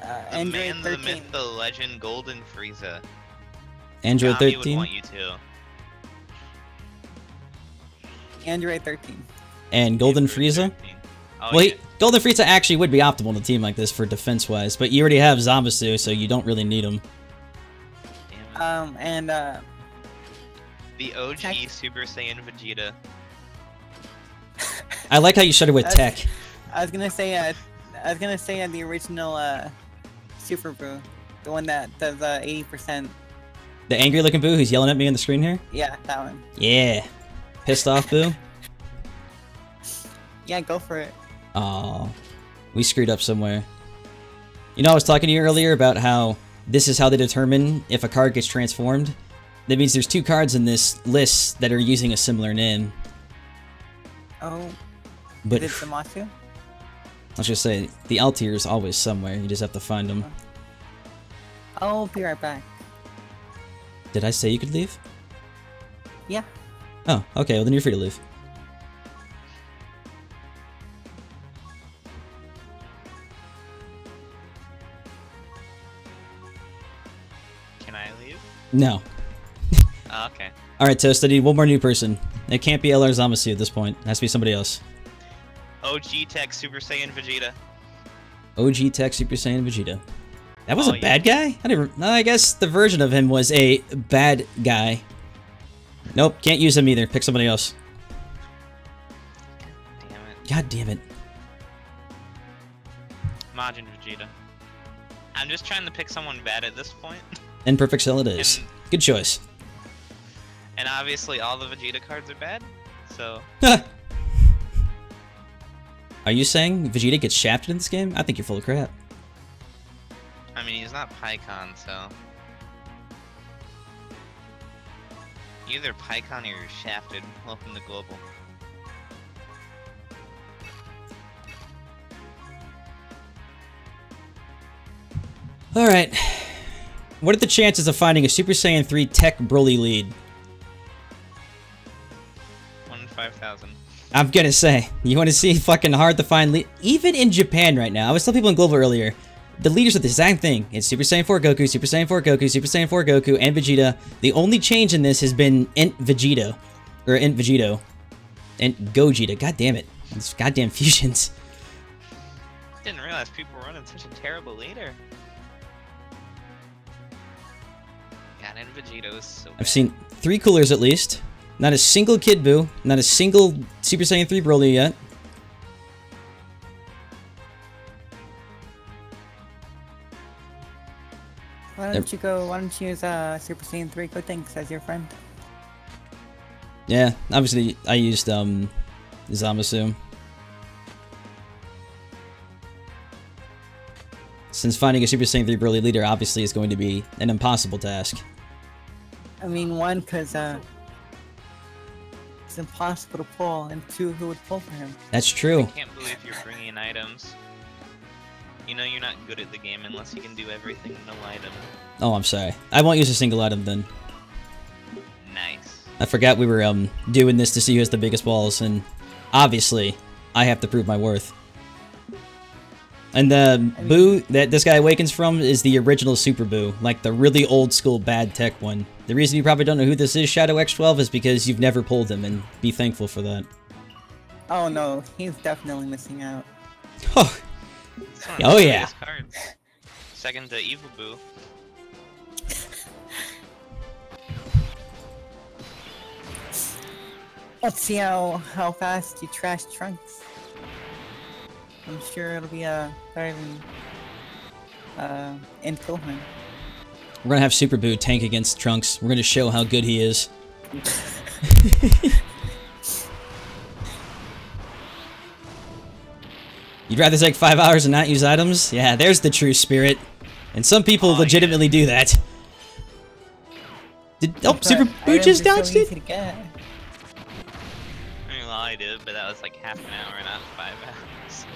The Android man, the 13. myth, the legend, Golden Frieza. Android Tommy would 13 want you to. Android 13. and Golden Android Frieza. 13. Oh, Wait, yeah. Golden Frieza actually would be optimal in a team like this for defense-wise, but you already have Zamasu, so you don't really need him. Damn it. And The OG Tech. Super Saiyan Vegeta. I like how you started with That's- tech. I was gonna say the original Super Boo, the one that does 80%. The angry-looking Boo who's yelling at me on the screen here? Yeah, that one. Yeah. Pissed off Boo? Yeah, go for it. Aw. We screwed up somewhere. You know, I was talking to you earlier about how this is how they determine if a card gets transformed. That means there's 2 cards in this list that are using a similar name. Oh, But is it Zamasu? let's just say, the L tier is always somewhere. You just have to find them. I'll be right back. Did I say you could leave? Yeah. Oh, okay. Well, then you're free to leave. Can I leave? No. Oh, okay. Alright, Toast, I need one more new person. It can't be LR Zamasu at this point. It has to be somebody else. OG Tech Super Saiyan Vegeta. OG Tech Super Saiyan Vegeta. That was Oh, a bad guy? I guess the version of him was a bad guy. Nope, can't use him either. Pick somebody else. Damn it. God damn it. Majin Vegeta. I'm just trying to pick someone bad at this point. Imperfect Cell it is. And- Good choice. And obviously all the Vegeta cards are bad. So, Are you saying Vegeta gets shafted in this game? I think you're full of crap. I mean, he's not Pycon, so. Either Pycon or you're shafted. Welcome to Global. Alright. What are the chances of finding a Super Saiyan 3 Tech Broly lead? 1 in 5,000. I'm gonna say, you wanna see fucking hard to find lead? Even in Japan right now, I was telling people in Global earlier, the leaders are the same thing. It's Super Saiyan 4 Goku, Super Saiyan 4 Goku, Super Saiyan 4 Goku, and Vegeta. The only change in this has been Int Vegeta. Or Int Vegito. And Gogeta. God damn it. These goddamn fusions. Didn't realize people were running such a terrible leader. God, and Vegeta is so bad. I've seen 3 coolers at least. Not a single Kid Buu. Not a single Super Saiyan 3 Broly yet. Why don't you use Super Saiyan 3 Gotenks as your friend? Yeah, obviously I used Zamasu. Since finding a Super Saiyan 3 Broly leader obviously is going to be an impossible task. I mean, 1, because it's impossible to pull, and 2, who would pull for him? That's true. I can't believe you're bringing items. You know you're not good at the game unless you can do everything no item. Oh, I'm sorry. I won't use a single item then. Nice. I forgot we were doing this to see who has the biggest balls, and obviously I have to prove my worth. And the Boo that this guy awakens from is the original Super Boo, like the really old school bad tech one. The reason you probably don't know who this is, Shadow X12, is because you've never pulled him, and be thankful for that. Oh no, he's definitely missing out. Oh, It's one of Oh, the yeah. greatest cards. Second to Evil Boo. Let's see how fast you trash Trunks. I'm sure it'll be better than in Gohan. we're gonna have Super Boo tank against Trunks. We're gonna show how good he is. You'd rather take 5 hours and not use items? Yeah, there's the true spirit. And some people legitimately do that. Super Boo just dodged it? I mean, well, I did, but that was like half an hour, not 5 hours.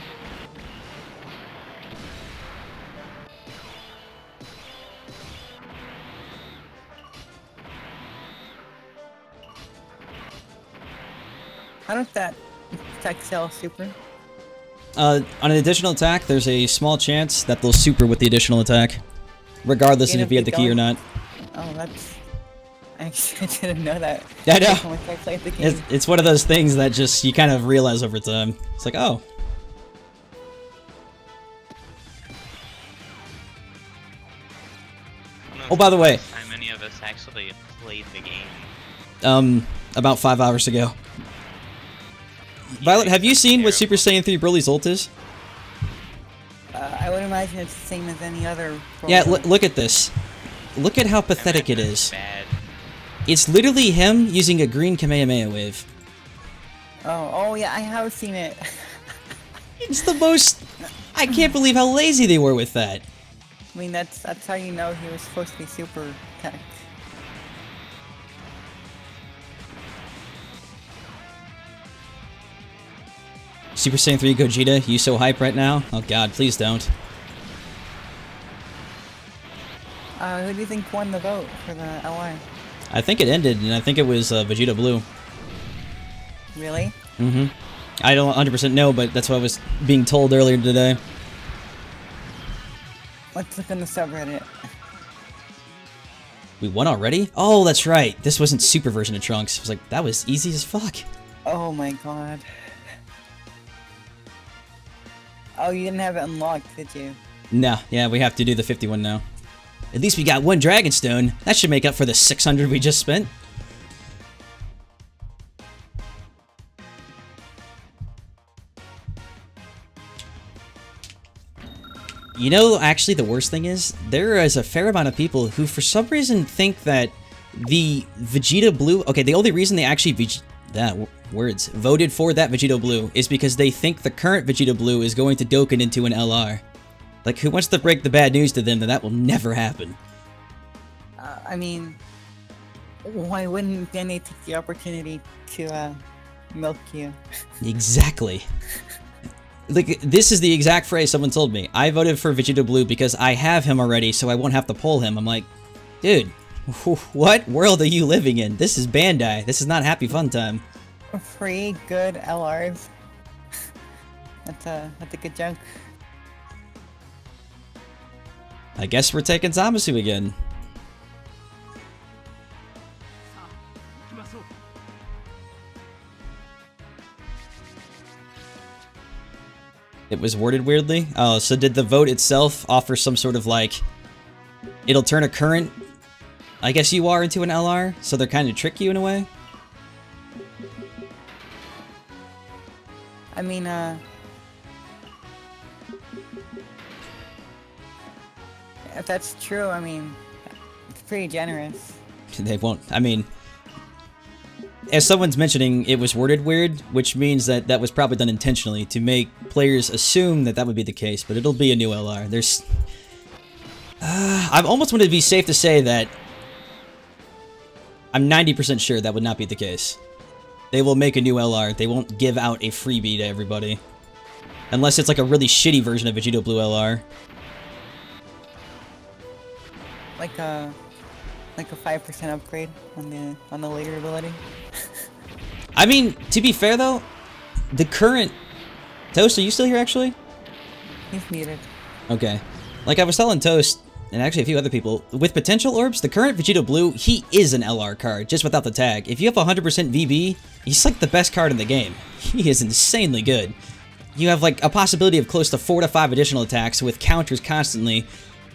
How does that attack sell super? On an additional attack, there's a small chance that they'll super with the additional attack. Regardless of if you have the key or not. Oh, that's... Actually, I didn't know that. I know. It's one of those things that just, you kind of realize over time. It's like, oh. Oh, by the way. How many of us actually played the game? About 5 hours ago. Violet, have you seen what Super Saiyan 3 Broly's ult is? I would imagine it's the same as any other. Yeah, look at this. Look at how pathetic it is. It's literally him using a green Kamehameha wave. Oh yeah, I have seen it. It's the most... I can't believe how lazy they were with that. I mean, that's how you know he was supposed to be super tech. Super Saiyan 3 Gogeta, you so hype right now? Oh god, please don't. Who do you think won the vote for the LI? I think it ended, and I think it was Vegeta Blue. Really? Mm-hmm. I don't 100% know, but that's what I was being told earlier today. Let's look on the subreddit. We won already? Oh, that's right. This wasn't super version of Trunks. I was like, that was easy as fuck. Oh my god. Oh, you didn't have it unlocked, did you? No, yeah, we have to do the 51 now. At least we got one Dragon Stone. That should make up for the 600 we just spent. You know, actually, the worst thing is, there is a fair amount of people who, for some reason, think that the Vegeta Blue... Okay, the only reason they actually voted for that Vegeta Blue is because they think the current Vegeta Blue is going to Dokkan into an LR. Like, who wants to break the bad news to them that will never happen? I mean, why wouldn't they take the opportunity to, milk you? Exactly. Like, this is the exact phrase someone told me. I voted for Vegeta Blue because I have him already, so I won't have to pull him. I'm like, dude, what world are you living in? This is Bandai. This is not Happy Fun Time. Free good LRs. That's a good joke. I guess we're taking Zamasu again. It was worded weirdly? Oh, so did the vote itself offer some sort of like... It'll turn a current, I guess you are, into an LR? So they're kind of trick you in a way? I mean, if that's true, I mean, it's pretty generous. They won't, I mean... As someone's mentioning, it was worded weird, which means that that was probably done intentionally to make players assume that that would be the case, but it'll be a new LR. There's... I almost want to be safe to say that I'm 90% sure that would not be the case. They will make a new LR. They won't give out a freebie to everybody. Unless it's like a really shitty version of Vegeta Blue LR. Like a 5% upgrade on the later ability. I mean, to be fair though, the current... Toast, are you still here actually? He's muted. Okay. Like I was telling Toast, and actually a few other people, with potential orbs, the current Vegeta Blue, he is an LR card, just without the tag. If you have 100% VB, he's like the best card in the game. He is insanely good. You have like a possibility of close to 4 to 5 additional attacks with counters constantly.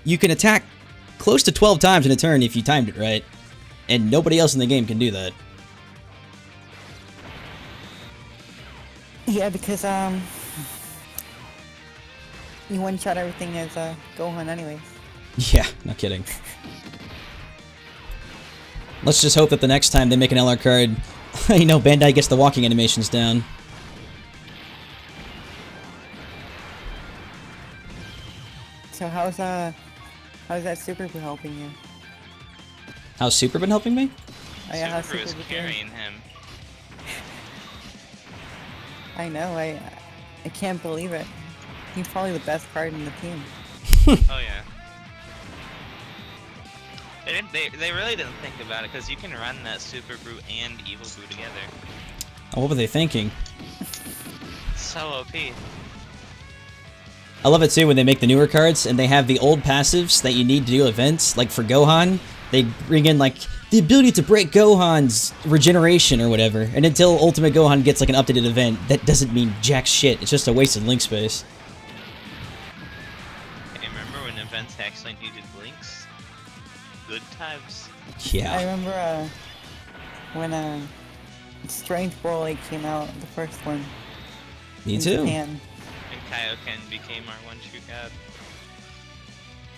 You can attack close to 12 times in a turn if you timed it right. And nobody else in the game can do that. Yeah, because, you one-shot everything as, Gohan anyways. Yeah, no kidding. Let's just hope that the next time they make an LR card, you know, Bandai gets the walking animations down. So how's How's that super Boo helping you? How's Super been helping me? Oh, yeah, how's Super is Super Boo carrying him. I know, I can't believe it. He's probably the best card in the team. Oh yeah. They really didn't think about it, because you can run that Super Brew and Evil Brew together. Oh, what were they thinking? So OP. I love it too when they make the newer cards and they have the old passives that you need to do events. Like for Gohan, they bring in like the ability to break Gohan's regeneration or whatever. And until Ultimate Gohan gets like an updated event, that doesn't mean jack shit. It's just a wasted link space. Hey, remember when events actually needed links? Good times. Yeah. I remember when Strength Broly came out, the first one. Me in too. Japan. And Kaioken became our one true god.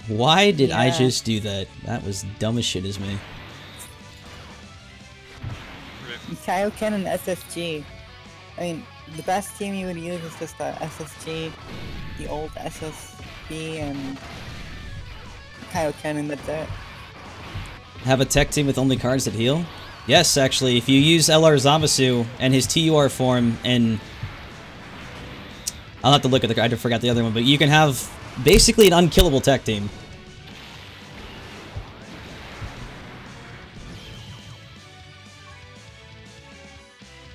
Why did I Yeah. just do that? That was dumb as shit as me. Rip. Kaioken and SSG. I mean, the best team you would use is just the SSG, the old SSB, and Kaioken, and that's it. Have a tech team with only cards that heal? Yes, actually, if you use LR Zamasu and his TUR form, and I'll have to look at the card, I forgot the other one, but you can have basically an unkillable tech team.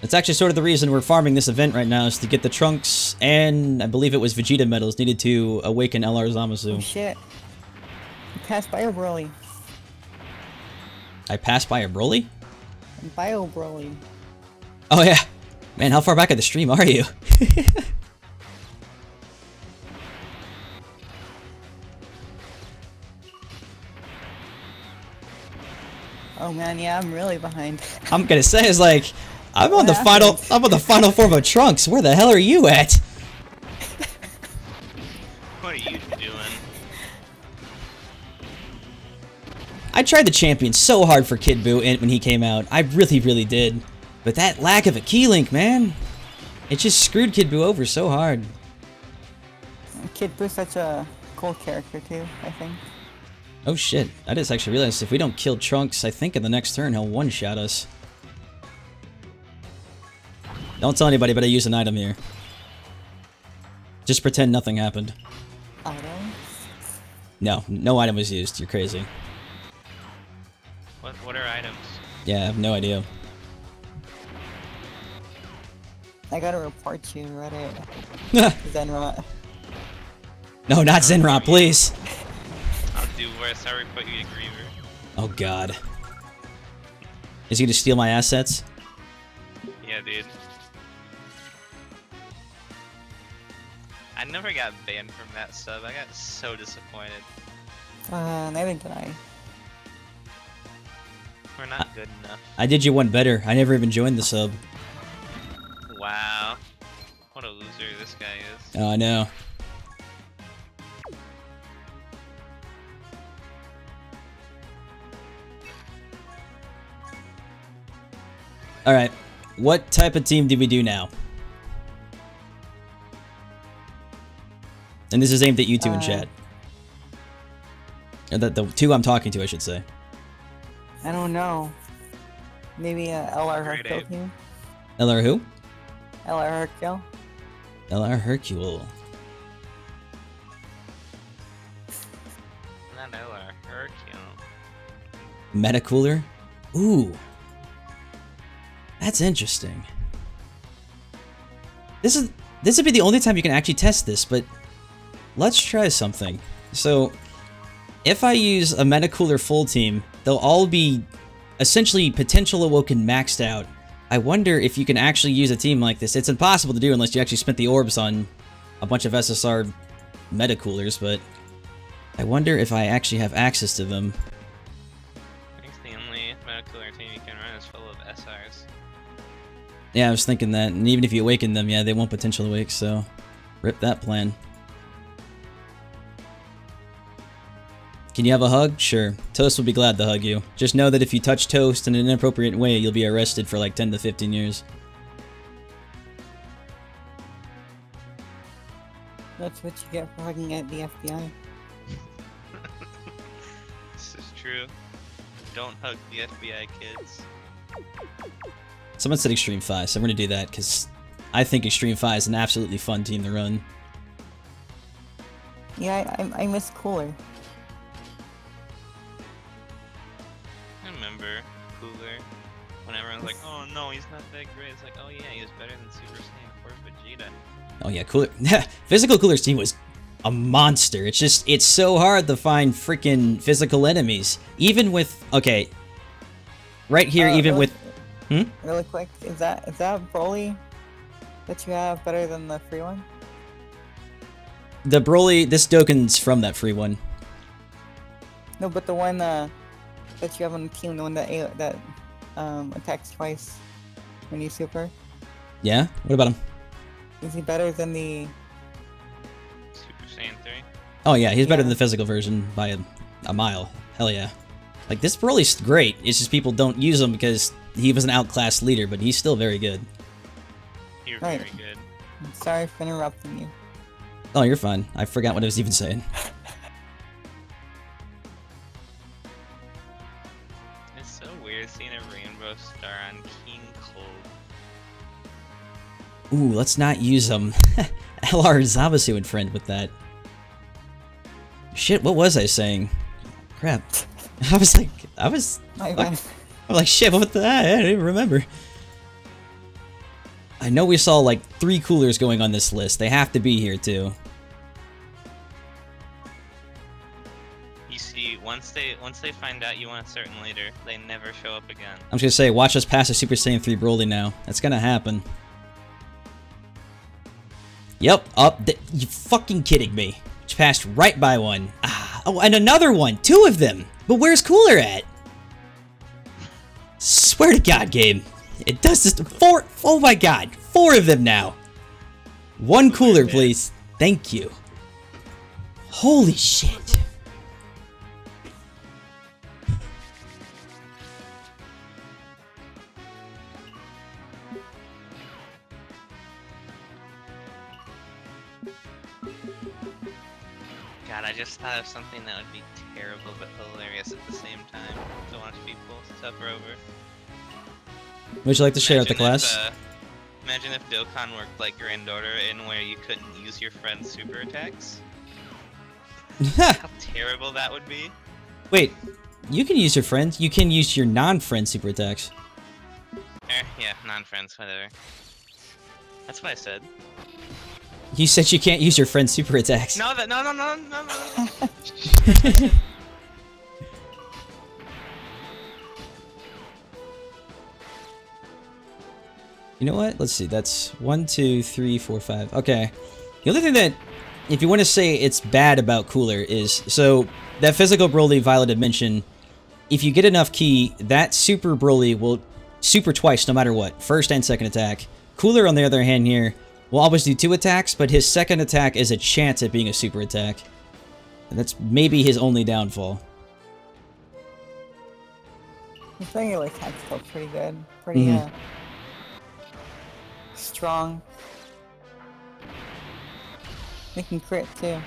That's actually sort of the reason we're farming this event right now, is to get the Trunks and I believe it was Vegeta medals needed to awaken LR Oh Zamasu. shit. You passed Bio Broly. I passed by a Broly? Bio Broly. Oh yeah. Man, how far back at the stream are you? Oh man, yeah, I'm really behind. I'm gonna say, it's like, I'm on What I'm on the final form of Trunks. Where the hell are you at? What are you doing? I tried the champion so hard for Kid Buu when he came out. I really, really did. But that lack of a key link, man, it just screwed Kid Buu over so hard. Kid Boo's such a cool character too, I think. Oh shit, I just actually realized if we don't kill Trunks, I think in the next turn he'll one-shot us. Don't tell anybody, but I used an item here. Just pretend nothing happened. Item? No, no item was used. You're crazy. What are items? Yeah, I have no idea. I gotta report you, Reddit. Zenrot. No, not Zenrot, please. I'll do worse. I'll report you to Griever. Oh god. Is he gonna steal my assets? Yeah, dude. I never got banned from that sub. I got so disappointed. Neither did I. We're not good enough. I did you one better. I never even joined the sub. Wow. What a loser this guy is. Oh, I know. Alright. What type of team do we do now? And this is aimed at you two in chat. Or the two I'm talking to, I should say. I don't know. Maybe LR Great Hercule ape. team? LR who? LR Hercule? LR Hercule. Not LR. Hercule. Metacooler? Ooh. That's interesting. This would be the only time you can actually test this, but let's try something. So, if I use a Metacooler full team, they'll all be essentially potential awoken maxed out. I wonder if you can actually use a team like this. It's impossible to do unless you actually spent the orbs on a bunch of SSR Metacoolers, but I wonder if I actually have access to them. I think the only Metacooler team you can run is full of SRs. Yeah, I was thinking that, and even if you awaken them, yeah, they won't potential awake, so rip that plan. Can you have a hug? Sure. Toast will be glad to hug you. Just know that if you touch Toast in an inappropriate way, you'll be arrested for like 10 to 15 years. That's what you get for hugging at the FBI. true. Don't hug the FBI kids. Someone said Extreme 5, so I'm gonna do that, because I think Extreme 5 is an absolutely fun team to run. Yeah, I miss Cooler. I remember Cooler. When everyone's like, oh no, he's not that great. It's like, oh yeah, he was better than Super Saiyan 4 Vegeta. Oh yeah, Cooler. Physical Cooler's team was a monster. It's just, it's so hard to find freaking physical enemies. Even with, okay, right here, even really, with, Really quick, is that Broly that you have better than the free one? the Broly, this Dokkan's from that free one. No, but the one that you have on the team, the one that attacks twice when you super. Yeah? What about him? Is he better than the? Super Saiyan 3? Oh yeah, he's better Yeah. than the physical version by a mile. Hell yeah. Like, this Broly's great. It's just people don't use him because he was an outclassed leader, but he's still very good. You're Right. very good. I'm sorry for interrupting you. Oh, you're fine. I forgot what I was even saying. It's so weird seeing a rainbow star on King Cold. Ooh, let's not use him. LR Zabusu and friend with that. Shit, what was I saying? Crap. I was My bad. I'm like, shit, what the I don't even remember. I know we saw like 3 coolers going on this list. They have to be here too. You see, once they find out you want a certain leader, they never show up again. I'm just gonna say, watch us pass a Super Saiyan 3 Broly now. That's gonna happen. Yep, you fucking kidding me. Just passed right by one. Ah, oh, and another one. 2 of them. But where's Cooler at? Swear to God, game. It does this. 4. Oh my God. 4 of them now. 1 Cooler, please. Thank you. Holy shit. God, I just thought of something that would be terrible but hilarious at the same time to watch people suffer over. Would you like to share with the Imagine class? Imagine if Dokkan worked like Granddaughter in where you couldn't use your friend's super attacks. How terrible that would be. Wait, you can use your friends. You can use your non-friend super attacks. Yeah, non-friends, whatever. That's what I said. You said you can't use your friend's super attacks. No, no. You know what? Let's see. That's 1, 2, 3, 4, 5. Okay. The only thing that, if you want to say it's bad about Cooler is, so that physical Broly Violet had mentioned, if you get enough ki, that super Broly will super twice no matter what. First and second attack. Cooler, on the other hand here, will always do 2 attacks, but his second attack is a chance at being a super attack. And that's maybe his only downfall. I think your attack's still pretty good. Pretty strong. They can crit too.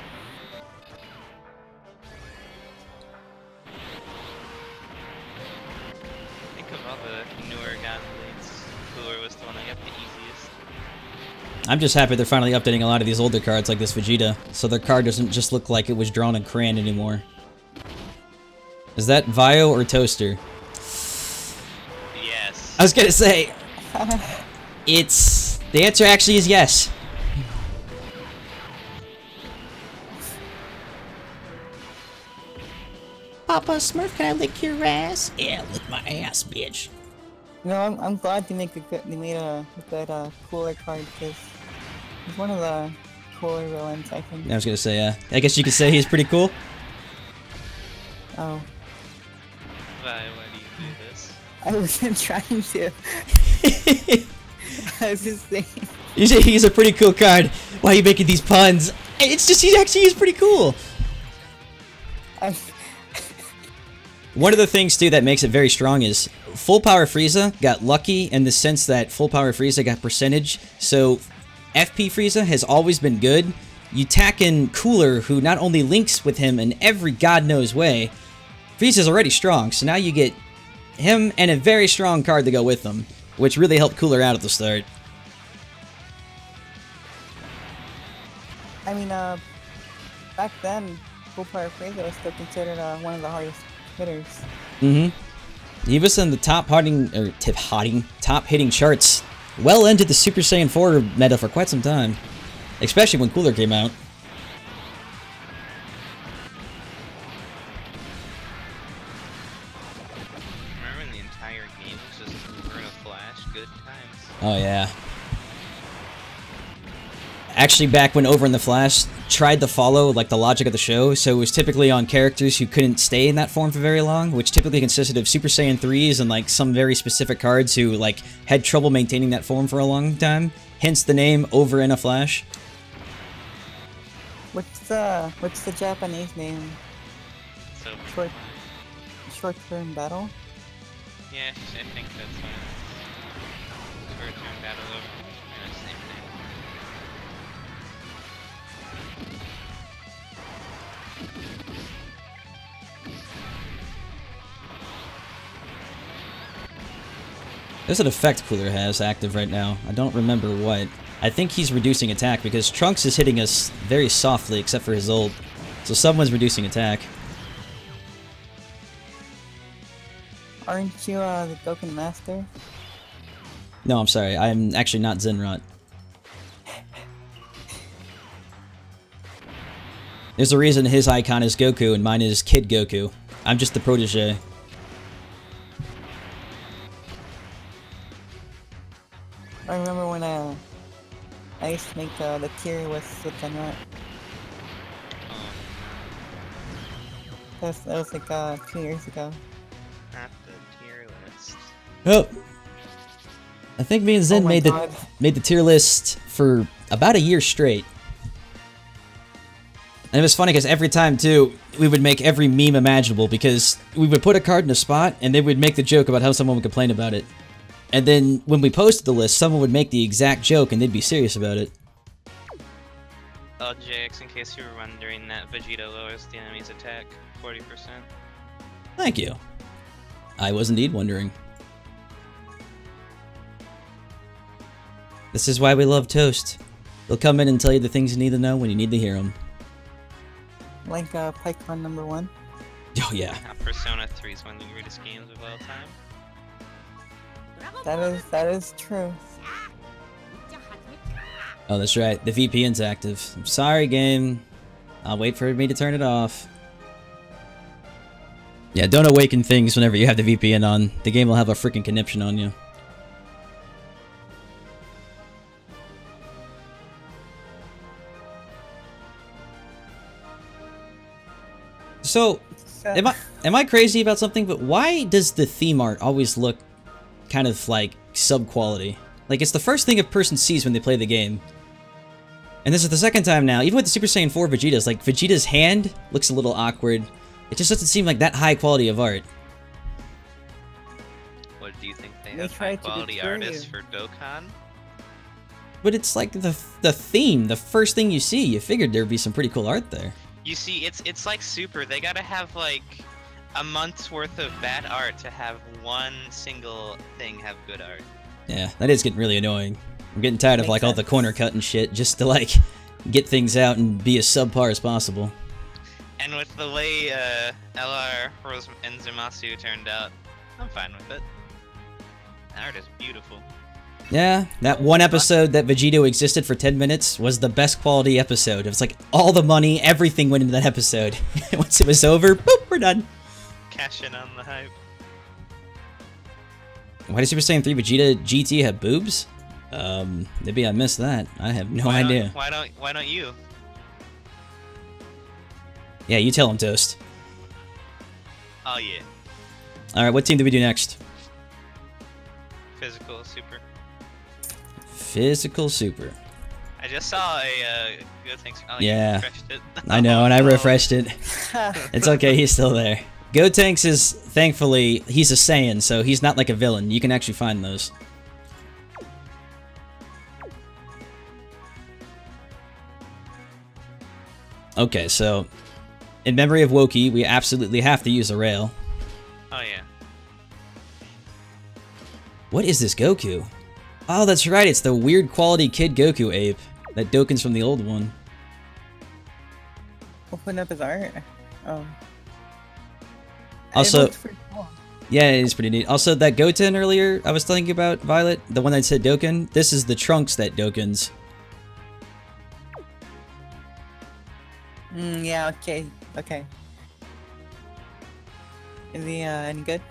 Think of all the newer God Blades. Cooler was the one that got the easiest. I'm just happy they're finally updating a lot of these older cards like this Vegeta, so their card doesn't just look like it was drawn in crayon anymore. Is that Vio or Toaster? Yes. I was gonna say, it's... The answer actually is yes. Papa Smurf, can I lick your ass? Yeah, lick my ass, bitch. You know, I'm glad they made a good Cooler card because he's one of the cooler villains, I think. I was gonna say, I guess you could say he's pretty cool. Oh, Why do you do this? I wasn't trying to. I was just saying. You say he's a pretty cool card. Why are you making these puns? It's just, he's pretty cool. One of the things, too, that makes it very strong is Full Power Frieza got lucky in the sense that Full Power Frieza got percentage, so FP Frieza has always been good. You tack in Cooler, who not only links with him in every god knows way, Frieza's already strong, so now you get him and a very strong card to go with him, which really helped Cooler out at the start. I mean, back then, Full Power Frieza was still considered one of the hardest hitters. He was in the top hitting charts well into the Super Saiyan 4 meta for quite some time, especially when Cooler came out. Remember when the entire game was just over in a flash? Good times. Oh yeah. Actually, back when Over in the Flash tried to follow like the logic of the show, so it was typically on characters who couldn't stay in that form for very long, which typically consisted of Super Saiyan 3s and like some very specific cards who like had trouble maintaining that form for a long time. Hence the name Over in a Flash. What's the Japanese name? So Short-term battle? yeah, I think that's short-term battle over. Yeah, same thing. There's an effect Cooler has active right now. I don't remember what. I think he's reducing attack because Trunks is hitting us very softly except for his ult. So someone's reducing attack. Aren't you the Dokkan Master? No, I'm sorry. I'm actually not Zenrot. There's a reason his icon is Goku and mine is Kid Goku. I'm just the protege. I remember when I used to make the tier list with Zenrot. That was like 2 years ago. Not the tier list. Oh, I think me and Zen Oh my God. made the tier list for about a year straight. And it was funny because every time too, we would make every meme imaginable because we would put a card in a spot and they would make the joke about how someone would complain about it. And then when we posted the list, someone would make the exact joke and they'd be serious about it. Oh, JX, in case you were wondering, that Vegeta lowers the enemy's attack 40%. Thank you. I was indeed wondering. This is why we love Toast. They'll come in and tell you the things you need to know when you need to hear them. Like PyCon #1. Oh yeah. Persona 3 is one of the greatest games of all time. That is true. Oh, that's right. The VPN's active. I'm sorry, game. I'll wait for me to turn it off. Yeah, don't awaken things whenever you have the VPN on. The game will have a freaking conniption on you. So, am I crazy about something? But why does the theme art always look kind of like sub-quality? Like, it's the first thing a person sees when they play the game. And this is the second time now, even with the Super Saiyan 4 Vegeta's, like, Vegeta's hand looks a little awkward. It just doesn't seem like that high quality of art. What, do you think they They have tried high to quality deter artists you. for Dokkan? But it's like the theme, the first thing you see, you figured there'd be some pretty cool art there. You see, it's like Super. They gotta have like a month's worth of bad art to have one single thing have good art. Yeah, that is getting really annoying. I'm getting tired of Makes like all the sense. corner cut and shit just to like get things out and be as subpar as possible. And with the way LR and Zumasu turned out, I'm fine with it. The art is beautiful. Yeah, that one episode that Vegito existed for 10 minutes was the best quality episode. It was like all the money, everything went into that episode. Once it was over, boop, we're done. Cash in on the hype. Why does Super Saiyan 3 Vegeta GT have boobs? Maybe I missed that. I have no idea. Why don't you? Yeah, you tell him, Toast. Oh yeah. Alright, what team do we do next? Physical Super. Physical Super. I just saw a good thing. Oh, Yeah. You refreshed it. I know, and I Oh, no. refreshed it. It's okay, he's still there. Gotenks is, thankfully, he's a Saiyan, so he's not like a villain. You can actually find those. Okay, so in memory of Wokey, we absolutely have to use a rail. Oh yeah. What is this Goku? Oh, that's right, it's the weird quality Kid Goku ape. That Dokkan's from the old one. Open up his art. Oh. Also, It looks pretty cool. yeah, it is pretty neat. Also, that Goten earlier I was telling you about, Violet, the one that said Dokkan, this is the Trunks that Dokkan's. Yeah, okay. Okay. Is he any good?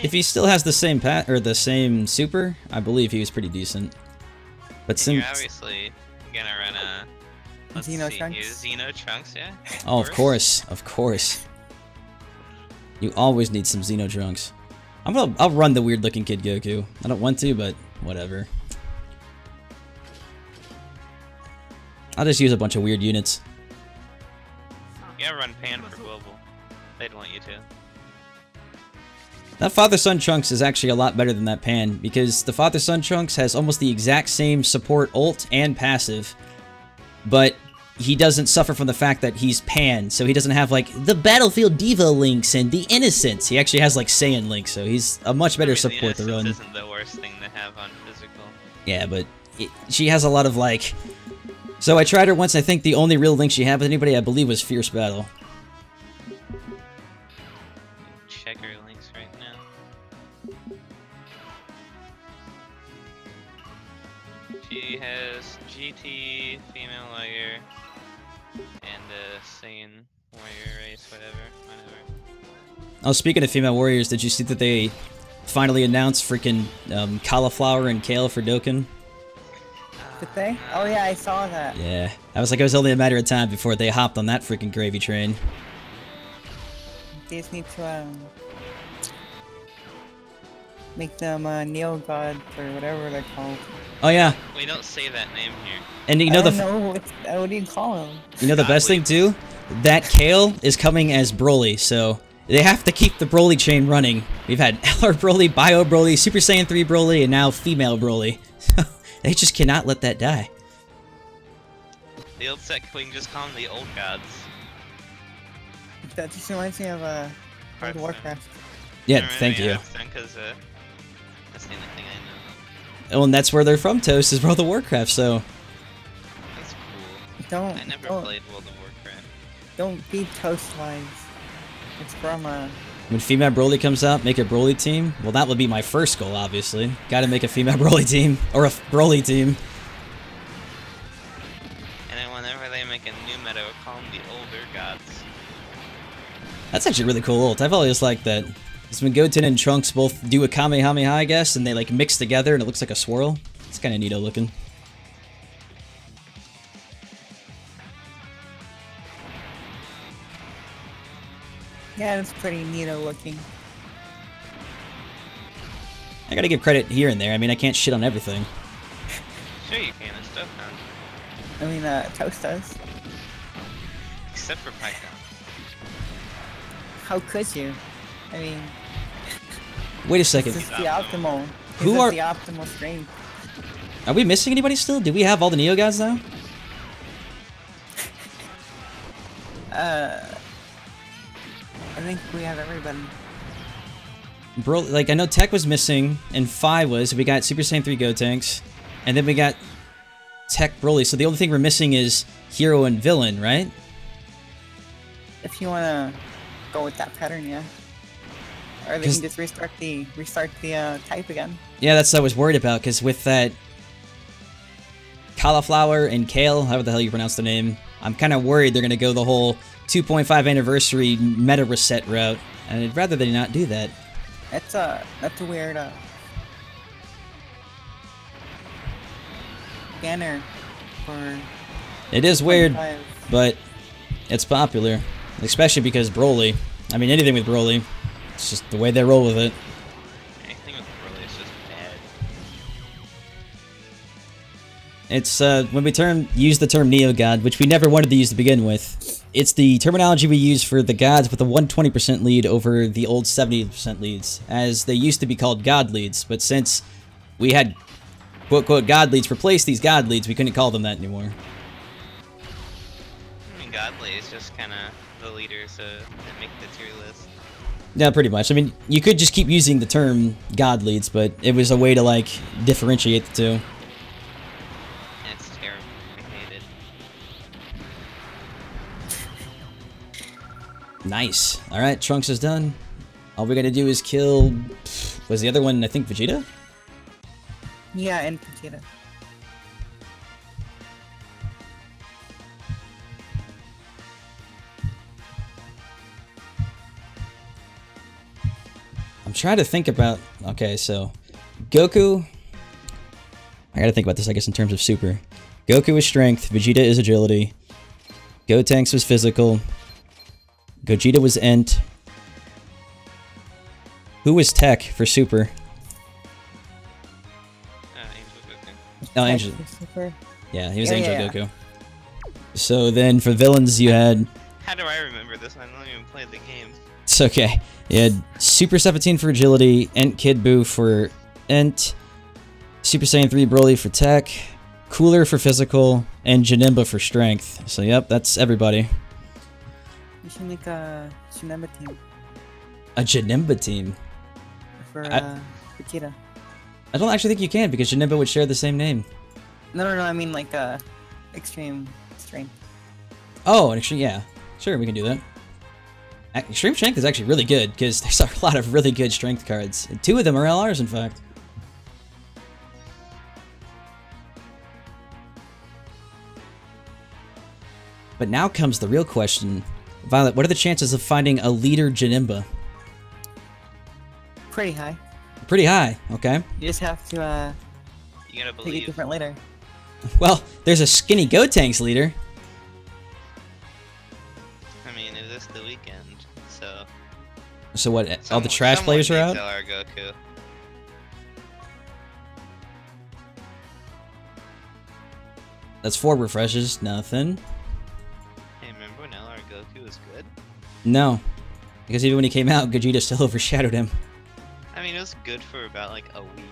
If he still has the same or the same super, I believe he was pretty decent. But You're since obviously gonna run a Xeno Trunks? Xeno Trunks, yeah. oh, of course. You always need some Xeno Trunks. I'll run the weird looking Kid Goku. I don't want to, but whatever. I'll just use a bunch of weird units. You gotta run Pan for global. They'd want you to. That Father-Son Trunks is actually a lot better than that Pan, because the Father-Son Trunks has almost the exact same support ult and passive, but he doesn't suffer from the fact that he's Pan, so he doesn't have, like, the Battlefield Diva links and the Innocence. He actually has, like, Saiyan links, so he's a much better support to run. Isn't the worst thing to have on physical. Yeah, but she has a lot of, like... So I tried her once, I think the only real link she had with anybody, I believe, was Fierce Battle. Check her links right now. She has GT, female warrior, and Saiyan warrior race, whatever. Oh, speaking of female warriors, did you see that they finally announced freaking cauliflower and kale for Dokkan? Did they? Oh yeah, I saw that. Yeah, I was like, it was only a matter of time before they hopped on that freaking gravy train. They just need to make them Neo God or whatever they're called. Oh yeah, We don't say that name here. and you know I don't know what do you call them? you know the best thing too? That kale is coming as Broly, so they have to keep the Broly chain running. We've had LR Broly, Bio Broly, Super Saiyan 3 Broly, and now female Broly. They just cannot let that die. The old set queen just call them the old gods. That just reminds me of World of Hearthstone. Warcraft. Yeah, thank you. Because that's the only thing I know. Oh, and that's where they're from, Toast, is World of Warcraft, so... That's cool. Don't I never don't, played World of Warcraft. don't be toast wise. It's from When female Broly comes out, make a Broly team? Well, that would be my first goal, obviously. Gotta make a female Broly team. Or a Broly team. And then whenever they make a new meta, we'll call them the older gods. That's actually really cool ult. I've always liked that. Because when Goten and Trunks both do a Kamehameha, I guess, and they like mix together and it looks like a swirl. It's kind of neato looking. yeah, it's pretty neato looking. I gotta give credit here and there. I mean, I can't shit on everything. Sure you can, it's Dokkan. I mean Toast does. Except for Python. How could you? I mean, Wait a second. this is the optimal. Who This are- is the optimal strength. Are we missing anybody still? Do we have all the Neo Gods now? I think we have everybody. Bro, like, I know Tech was missing, and Phi was. We got Super Saiyan 3 Gotenks, and then we got Tech Broly. So the only thing we're missing is Hero and Villain, right? If you wanna go with that pattern, yeah. Or they 'Cause- can just restart the type again. Yeah, that's what I was worried about, because with that cauliflower and kale, however the hell you pronounce the name, I'm kind of worried they're going to go the whole 2.5 anniversary meta reset route, and I'd rather they not do that. That's a weird banner for It is weird, 25. but it's popular, especially because Broly. I mean, anything with Broly, it's just the way they roll with it. Anything with Broly is just bad. It's, when we use the term Neo-God, which we never wanted to use to begin with, it's the terminology we use for the gods with a 120% lead over the old 70% leads, as they used to be called God leads, but since we had quote-quote God leads replace these God leads, we couldn't call them that anymore. I mean, godly is just kind of the leaders that make the tier list. Yeah, pretty much. I mean, you could just keep using the term God leads, but it was a way to, like, differentiate the two. It's terrible. I hate it. Nice. Alright, Trunks is done. All we gotta do is kill... Was the other one, I think, Vegeta? Yeah, and Vegeta. I'm trying to think about... Okay, so... Goku... I gotta think about this, I guess, in terms of super. Goku is strength, Vegeta is agility. Gotenks was physical. Gogeta was ent. Who was tech for super? Angel Goku. Oh, Angel. Super. Yeah, he was Yeah, Angel yeah, Goku. So then for villains you had... How do I remember this? I don't even play the game. It's okay. You had Super 17 for agility, Ent Kid Buu for ent, Super Saiyan 3 Broly for tech, Cooler for physical, and Janemba for strength. So yep, that's everybody. You should make a Janemba team A Janemba team? for Vegeta. I don't actually think you can, because Janemba would share the same name. No, I mean like extreme strength. Oh, an extreme, yeah. Sure, we can do that. Extreme Strength is actually really good, because there's a lot of really good strength cards. And 2 of them are LRs, in fact. But now comes the real question. Violet, what are the chances of finding a leader Janemba? Pretty high. Pretty high, okay. You just have to You gotta pick a believe. different leader. Well, there's a skinny Gotenks leader. I mean, it is the weekend, so. So what, all the trash someone players are out? needs LR Goku. That's 4 refreshes, nothing. Hey, remember when LR Goku was good? No. Because even when he came out, Gogeta still overshadowed him. I mean, it was good for about like a week.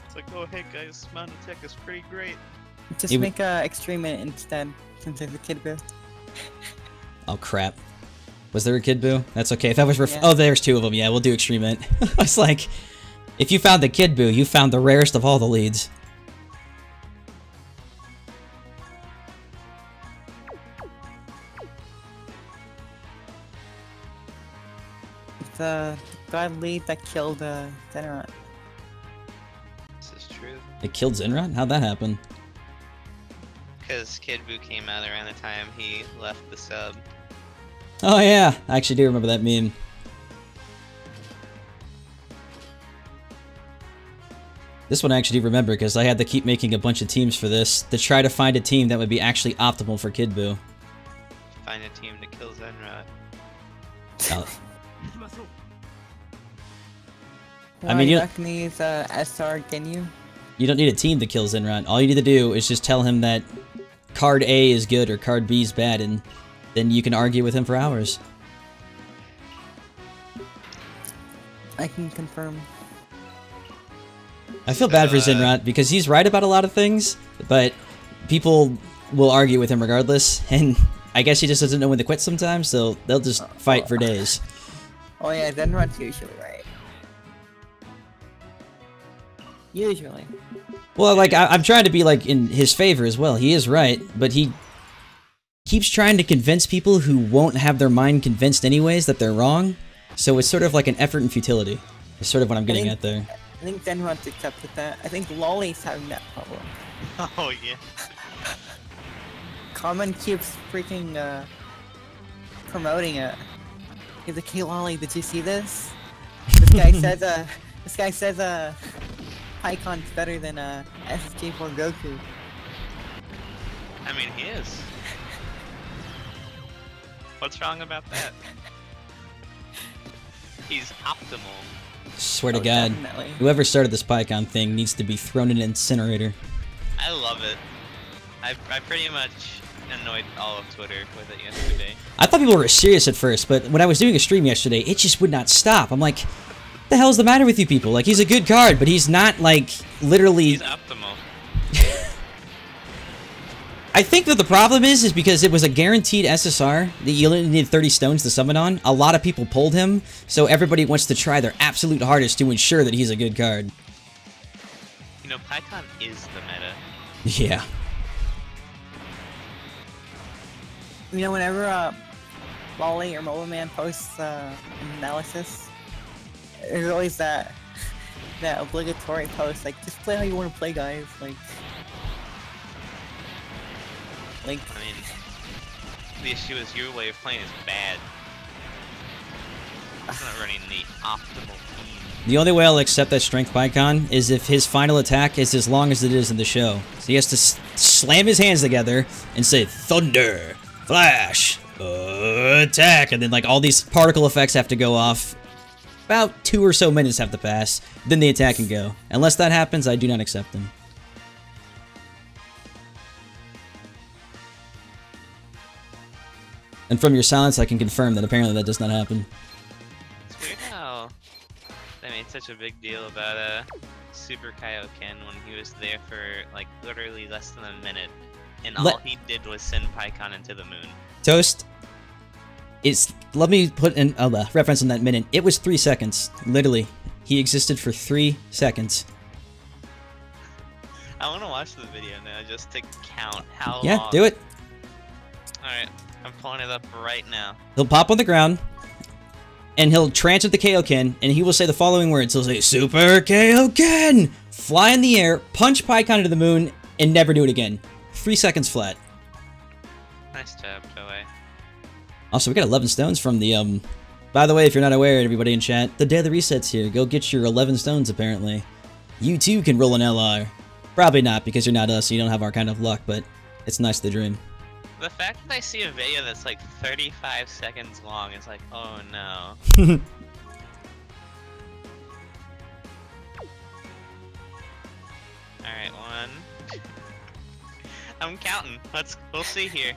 It's like, oh hey guys, Mount Attack is pretty great. Just It make a extreme instead, since there's a Kid Buu. Oh crap. Was there a Kid Buu? That's okay. If that was Yeah. Oh, there's 2 of them. Yeah, we'll do Extreme Int. I was like, if you found the Kid Buu, you found the rarest of all the leads. The god lead that killed Zenron. This is true. It killed Zenron? How'd that happen? Because Kid Buu came out around the time he left the sub. Oh yeah, I actually do remember that meme. This one I actually do remember because I had to keep making a bunch of teams for this to try to find a team that would be actually optimal for Kid Buu. Find a team to kill Zenrod. Oh, Why mean, you you- not gonna use SR Ginyu? you don't need a team to kill Zenron. All you need to do is just tell him that card A is good or card B is bad, and then you can argue with him for hours. I can confirm. I feel bad for Zenron because he's right about a lot of things, but people will argue with him regardless, and I guess he just doesn't know when to quit sometimes, so they'll just fight for days. Oh yeah, Zenron's usually right. Usually. Well, like, I'm trying to be, like, in his favor as well. He is right, but he keeps trying to convince people who won't have their mind convinced anyways that they're wrong, so it's sort of like an effort in futility. It's sort of what I'm getting at there. I think Zenron's accepted that. I think Lolly's having that problem. Oh yeah. Common keeps freaking promoting it. He's like, hey Lolly, did you see this? This guy says Icon's better than SSG for Goku. I mean, he is. What's wrong about that? He's optimal. Swear to Oh, God, definitely. whoever started this PyCon thing needs to be thrown in an incinerator. I love it. I pretty much annoyed all of Twitter with it yesterday. I thought people were serious at first, but when I was doing a stream yesterday, it just would not stop. I'm like, what the hell's the matter with you people? Like, he's a good card, but he's not, like, literally... He's optimal. I think that the problem is because it was a guaranteed SSR that you only needed 30 stones to summon on. A lot of people pulled him, so everybody wants to try their absolute hardest to ensure that he's a good card. You know, Python is the meta. Yeah. You know, whenever Lolly or Mobile Man posts an analysis, there's always that obligatory post, like, just play how you want to play, guys. Like, I mean, the issue is your way of playing is bad. It's not running the optimal team. The only way I'll accept that strength Pycon is if his final attack is as long as it is in the show. So he has to slam his hands together and say, Thunder, Flash, attack, and then like all these particle effects have to go off. About 2 or so minutes have to pass, then the attack can go. Unless that happens, I do not accept him. And from your silence, I can confirm that apparently that does not happen. It's weird how they made such a big deal about Super Kaioken when he was there for like literally less than a minute, and all he did was send Pycon into the moon. Toast. Let me put in a reference on that minute. It was 3 seconds. Literally. He existed for 3 seconds. I want to watch the video now just to count how long. Yeah, do it. Alright, I'm pulling it up right now. He'll pop on the ground, and he'll transit the Kaioken, and he will say the following words. He'll say, Super Kaioken! Fly in the air, punch Pycon into the moon, and never do it again. 3 seconds flat. Nice job, Joey. Also, we got 11 stones from the, By the way, if you're not aware, everybody in chat, the Daily Reset's here. Go get your 11 stones, apparently. You too can roll an LR. Probably not, because you're not us, so you don't have our kind of luck, but it's nice to dream. The fact that I see a video that's like 35 seconds long is like, oh no. Alright, 1. I'm counting. We'll see here.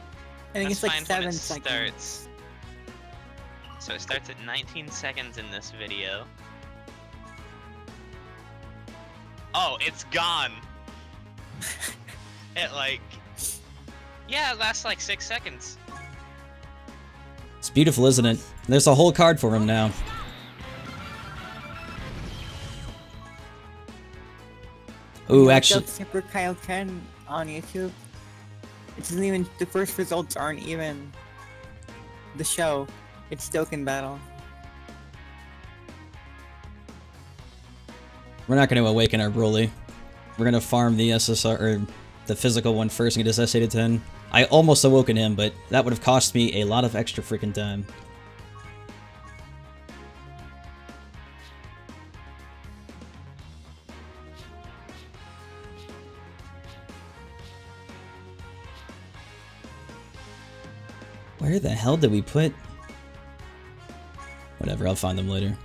I think Let's it's like find 7 when it seconds. starts. So it starts at 19 seconds in this video. Oh, it's gone! It like... Yeah, it lasts like 6 seconds. It's beautiful, isn't it? There's a whole card for him now. Ooh, actually... Super Kaioken on YouTube. It isn't even... The first results aren't even... the show. It's Dokkan Battle. We're not going to awaken our Broly. We're going to farm the SSR, or the physical one first and get his SA to 10. I almost awoken him, but that would have cost me a lot of extra freaking time. Where the hell did we put... Whatever, I'll find them later.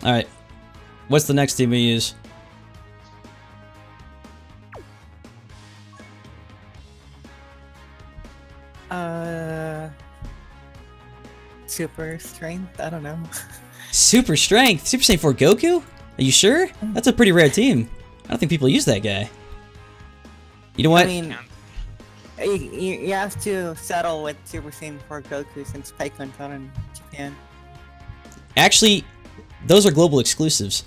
Alright. What's the next team we use? Super Strength? I don't know. Super Strength? Super Saiyan 4 Goku? Are you sure? That's a pretty rare team. I don't think people use that guy. You know what? I mean, you have to settle with Super Saiyan 4 Goku since Pycon's not in Japan. Actually, those are global exclusives.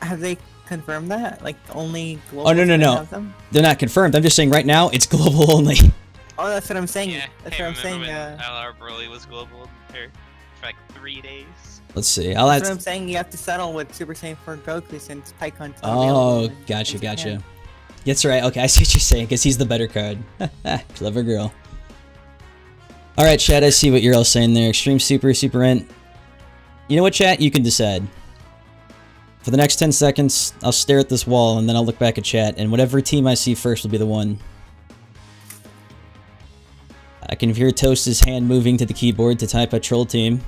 Have they confirmed that? Like, only global? Oh, no. Have them? They're not confirmed. I'm just saying right now, it's global only. Oh, that's what I'm saying. Yeah, That's hey, what I'm saying. when LR Broly was global for like 3 days? Let's see. That's what I'm saying. You have to settle with Super Saiyan 4 Goku since Pycon's not Oh, available in gotcha. Japan. That's right. Okay, I see what you're saying, because he's the better card. Clever girl. Alright, chat, I see what you're all saying there. Extreme Super, Super Int. You know what, chat? You can decide. For the next 10 seconds, I'll stare at this wall, and then I'll look back at chat, and whatever team I see first will be the one. I can hear Toast's hand moving to the keyboard to type a troll team.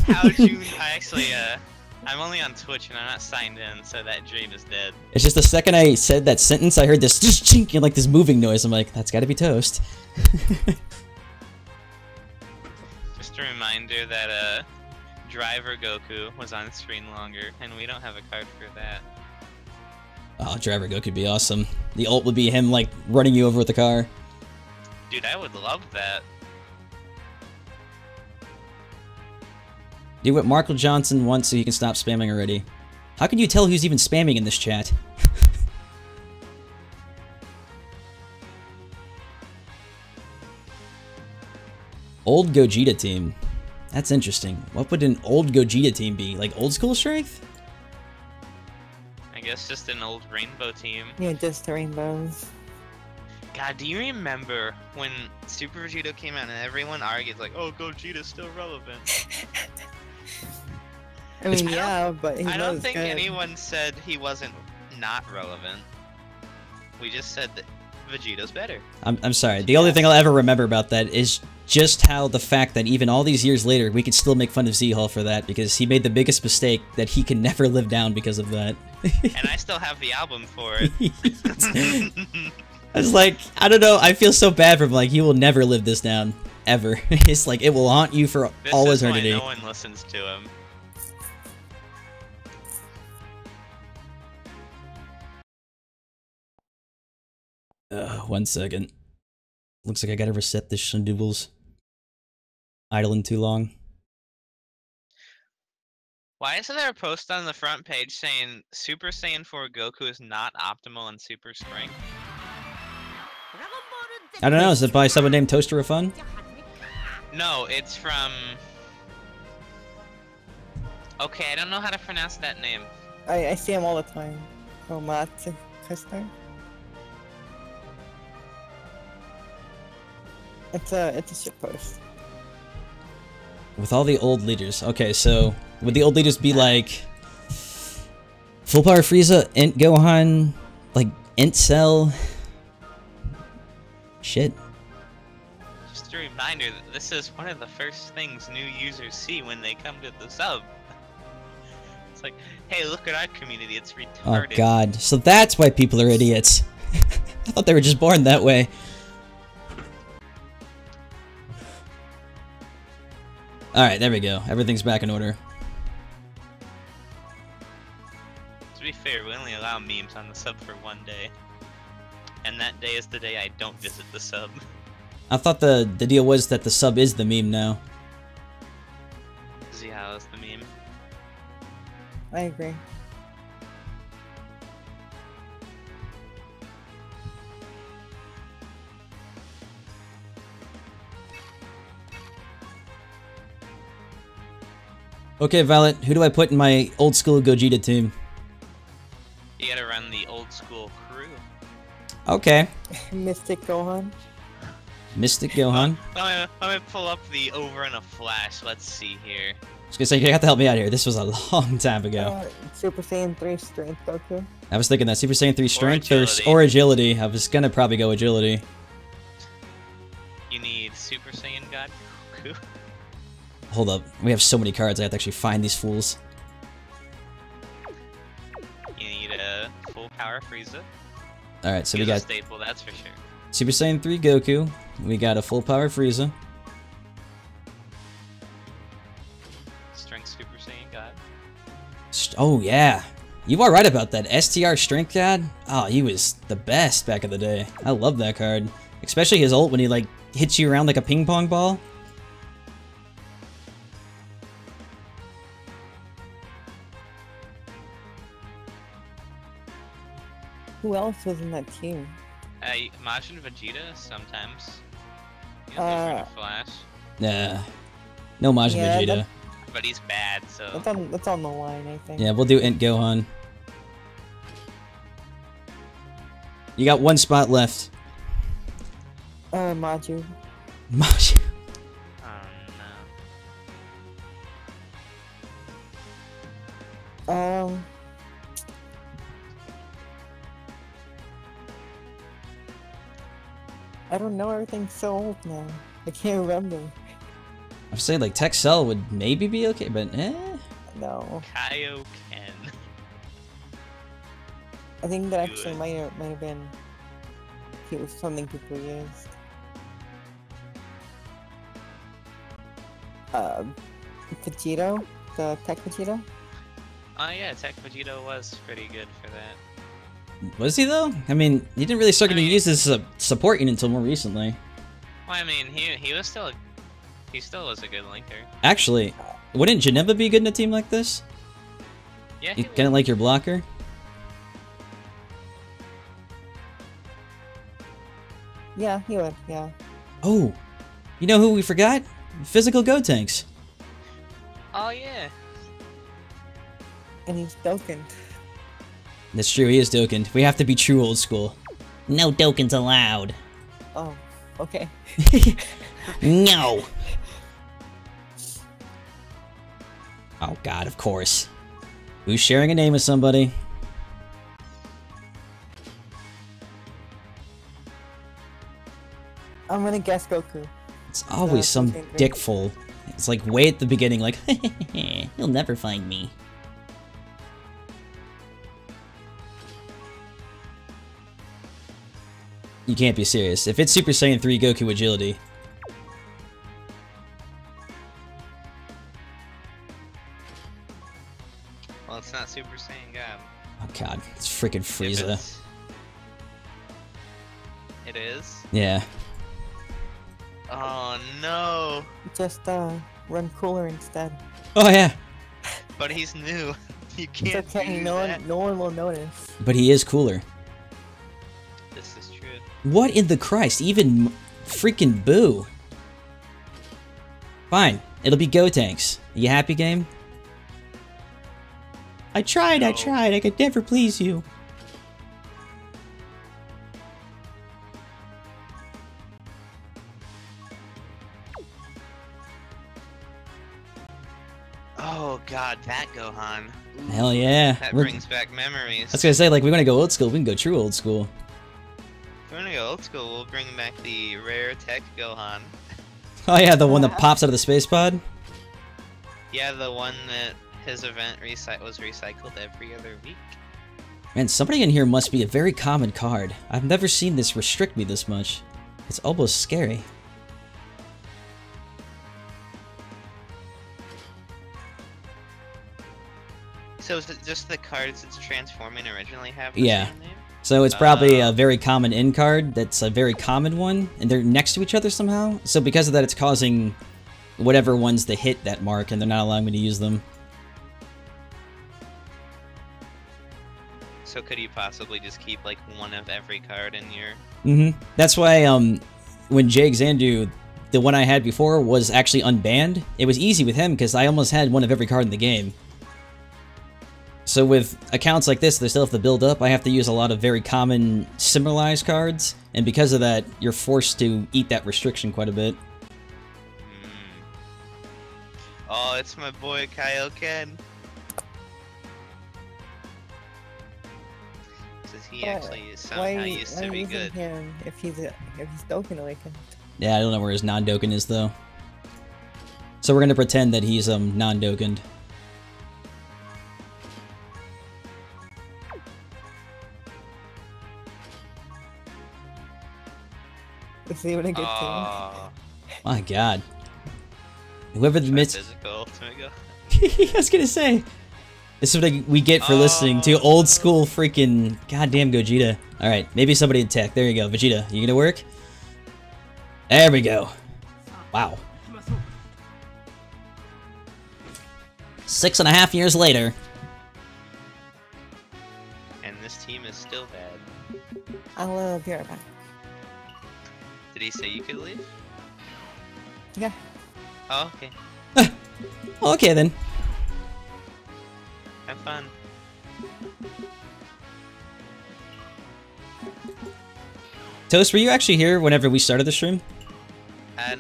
How'd you... I actually, I'm only on Twitch and I'm not signed in, so that dream is dead. It's just the second I said that sentence, I heard this chink and like this moving noise. I'm like, that's gotta be Toast. Just a reminder that, Driver Goku was on screen longer, and we don't have a card for that. Oh, Driver Goku could be awesome. The ult would be him, like, running you over with the car. Dude, I would love that. Do what Markle Johnson wants so you can stop spamming already. How can you tell who's even spamming in this chat? Old Gogeta team. That's interesting. What would an old Gogeta team be? Like old school strength? I guess just an old rainbow team. Yeah, just the rainbows. God, do you remember when Super Vegito came out and everyone argued like, oh, Gogeta's still relevant? I mean, yeah, but I don't think anyone said he wasn't not relevant. We just said that Vegito's better. I'm sorry. The only thing I'll ever remember about that is just how the fact that even all these years later, we could still make fun of Z-Hall for that because he made the biggest mistake that he can never live down because of that. And I still have the album for it. I was like, I don't know. I feel so bad for him. Like, he will never live this down. Ever. It's like, it will haunt you for all eternity. This is why no one listens to him. One second. Looks like I gotta reset this Shunduble's idling too long. Why isn't there a post on the front page saying Super Saiyan 4 Goku is not optimal in Super Strength? I don't know, is it by someone named Toaster of Fun? No, it's from... Okay, I don't know how to pronounce that name. I see him all the time. Komatsu Kuster. It's a shitpost. With all the old leaders. Okay, so would the old leaders be like Full Power Frieza, Int Gohan, like Int Cell? Shit. Just a reminder that this is one of the first things new users see when they come to the sub. It's like, hey, look at our community, it's retarded. Oh god, so that's why people are idiots. I thought they were just born that way. Alright, there we go. Everything's back in order. To be fair, we only allow memes on the sub for one day. And that day is the day I don't visit the sub. I thought the deal was that the sub is the meme now. Z-How is the meme. I agree. Okay, Violet, who do I put in my old school Gogeta team? You gotta run the old school crew. Okay. Mystic Gohan. Mystic Gohan. Let me pull up the over in a flash. Let's see here. I was gonna say, you have to help me out here. This was a long time ago. Super Saiyan 3 Strength Goku. I was thinking that Super Saiyan 3 Strength agility. or Agility. I was gonna probably go Agility. You need Super Saiyan God Goku. Hold up. We have so many cards, I have to actually find these fools. You need a full power Frieza. Alright, so He's we a got staple, that's for sure. Super Saiyan 3 Goku. We got a full power Frieza. Strength Super Saiyan God. Oh yeah. You are right about that. STR Strength God? Oh, he was the best back in the day. I love that card. Especially his ult when he like hits you around like a ping pong ball. Who else was in that team? Majin Vegeta sometimes. You know, Flash. Nah. No Majin Yeah, Vegeta. But he's bad, so... That's on the line, I think. Yeah, we'll do Int Gohan. You got one spot left. Maju. Majin. Oh no. I don't know, everything's so old now. I can't remember. I'm saying like Tech Cell would maybe be okay, but No. Kaioken. I think that actually might have been something people used. Vegito? Tech Vegeta? Oh yeah, Tech Vegeta was pretty good for that. Was he though? I mean, he didn't really start getting used as a support unit until more recently. Well, I mean, he was still he still was a good linker. Actually, wouldn't Janemba be good in a team like this? Yeah. You kind of like your blocker. Yeah, he would. Yeah. Oh, you know who we forgot? Physical Gotenks. Oh yeah. And he's Dokkan. That's true, he is Dokkan. We have to be true old school. No Dokans allowed. Oh, okay. No! Oh god, of course. Who's sharing a name with somebody? I'm gonna guess Goku. It's always some dickful. It's like way at the beginning, like, you'll never find me. You can't be serious. If it's Super Saiyan 3 Goku Agility. Well, it's not Super Saiyan God. Oh god, it's freaking Frieza. It is? Yeah. Oh no! Just run cooler instead. Oh yeah. But he's new. You can't It's okay. do No that. one will notice. But he is cooler. This is true. What in the Christ? Even freaking Boo. Fine. It'll be Gotenks. You happy, game? I tried, No. I tried. I could never please you. Oh god, that Gohan. Ooh, Hell yeah. That We're- brings back memories. I was gonna say, like, we're gonna go old school. We can go true old school. If we're gonna go old school, we'll bring back the rare Tech Gohan. Oh yeah, the one that pops out of the space pod? Yeah, the one that his event was recycled every other week. Man, somebody in here must be a very common card. I've never seen this restrict me this much. It's almost scary. So is it just the cards it's transforming originally have the Yeah. same name? So it's probably a very common in card that's a very common one, and they're next to each other somehow. So because of that, it's causing whatever ones to hit that mark, and they're not allowing me to use them. So could you possibly just keep like one of every card in your... That's why when Jake Zandu, the one I had before, was actually unbanned, it was easy with him because I almost had one of every card in the game. So with accounts like this, they still have to build up. I have to use a lot of very common similarized cards, and because of that, you're forced to eat that restriction quite a bit. Oh, it's my boy Kaioken. Says he actually somehow used to be good. Him if he's Dokkan Awakened. Yeah, I don't know where his non-Dokkan is though. So we're gonna pretend that he's non-Dokkaned. Is he even a good Oh, My god. Whoever admits... physical ultimate go. I was gonna say. This is what we get for listening to old school freaking goddamn Gogeta. Alright, maybe somebody in tech. There you go. Vegeta, you gonna work? There we go. Wow. 6.5 years later. And this team is still bad. I'll be right back. Did he say you could leave? Yeah. Oh, okay. Okay then. Have fun. Toast, were you actually here whenever we started the stream?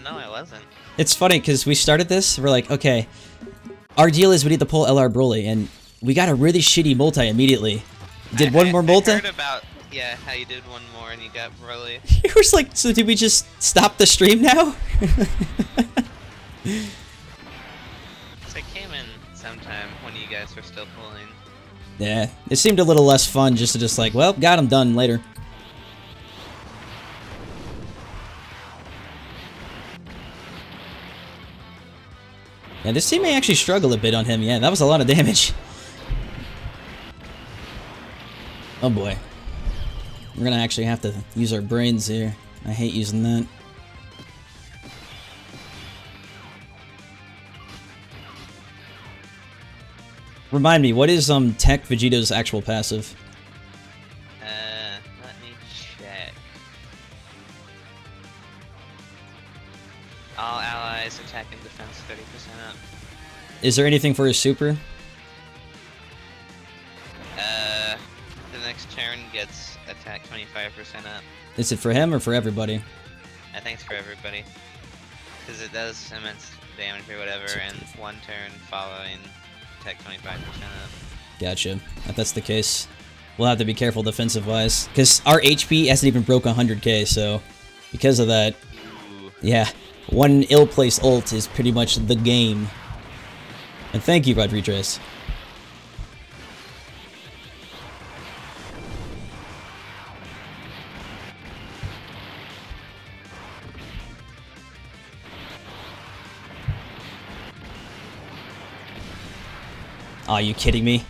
No, I wasn't. It's funny because we started this, we're like, okay, our deal is we need to pull LR Broly, and we got a really shitty multi immediately. Did one more multi? I heard about, yeah, how you did one more and you got Broly. It was like, so did we just stop the stream now? So I came in sometime when you guys were still pulling. Yeah, it seemed a little less fun just to just like, well, got him done later. Yeah, this team may actually struggle a bit on him. Yeah, that was a lot of damage. Oh boy. We're gonna actually have to use our brains here. I hate using that. Remind me, what is Tech Vegeta's actual passive? Let me check. All allies attack and defense 30% up. Is there anything for his super? The next turn gets attack 25% up. Is it for him or for everybody? I think it's for everybody. Because it does immense damage or whatever, and one turn following attack 25% up. Gotcha. If that's the case, we'll have to be careful defensive-wise. Because our HP hasn't even broke 100k, so because of that, yeah, one ill-placed ult is pretty much the game. And thank you, Rodriguez. Aw, you kidding me?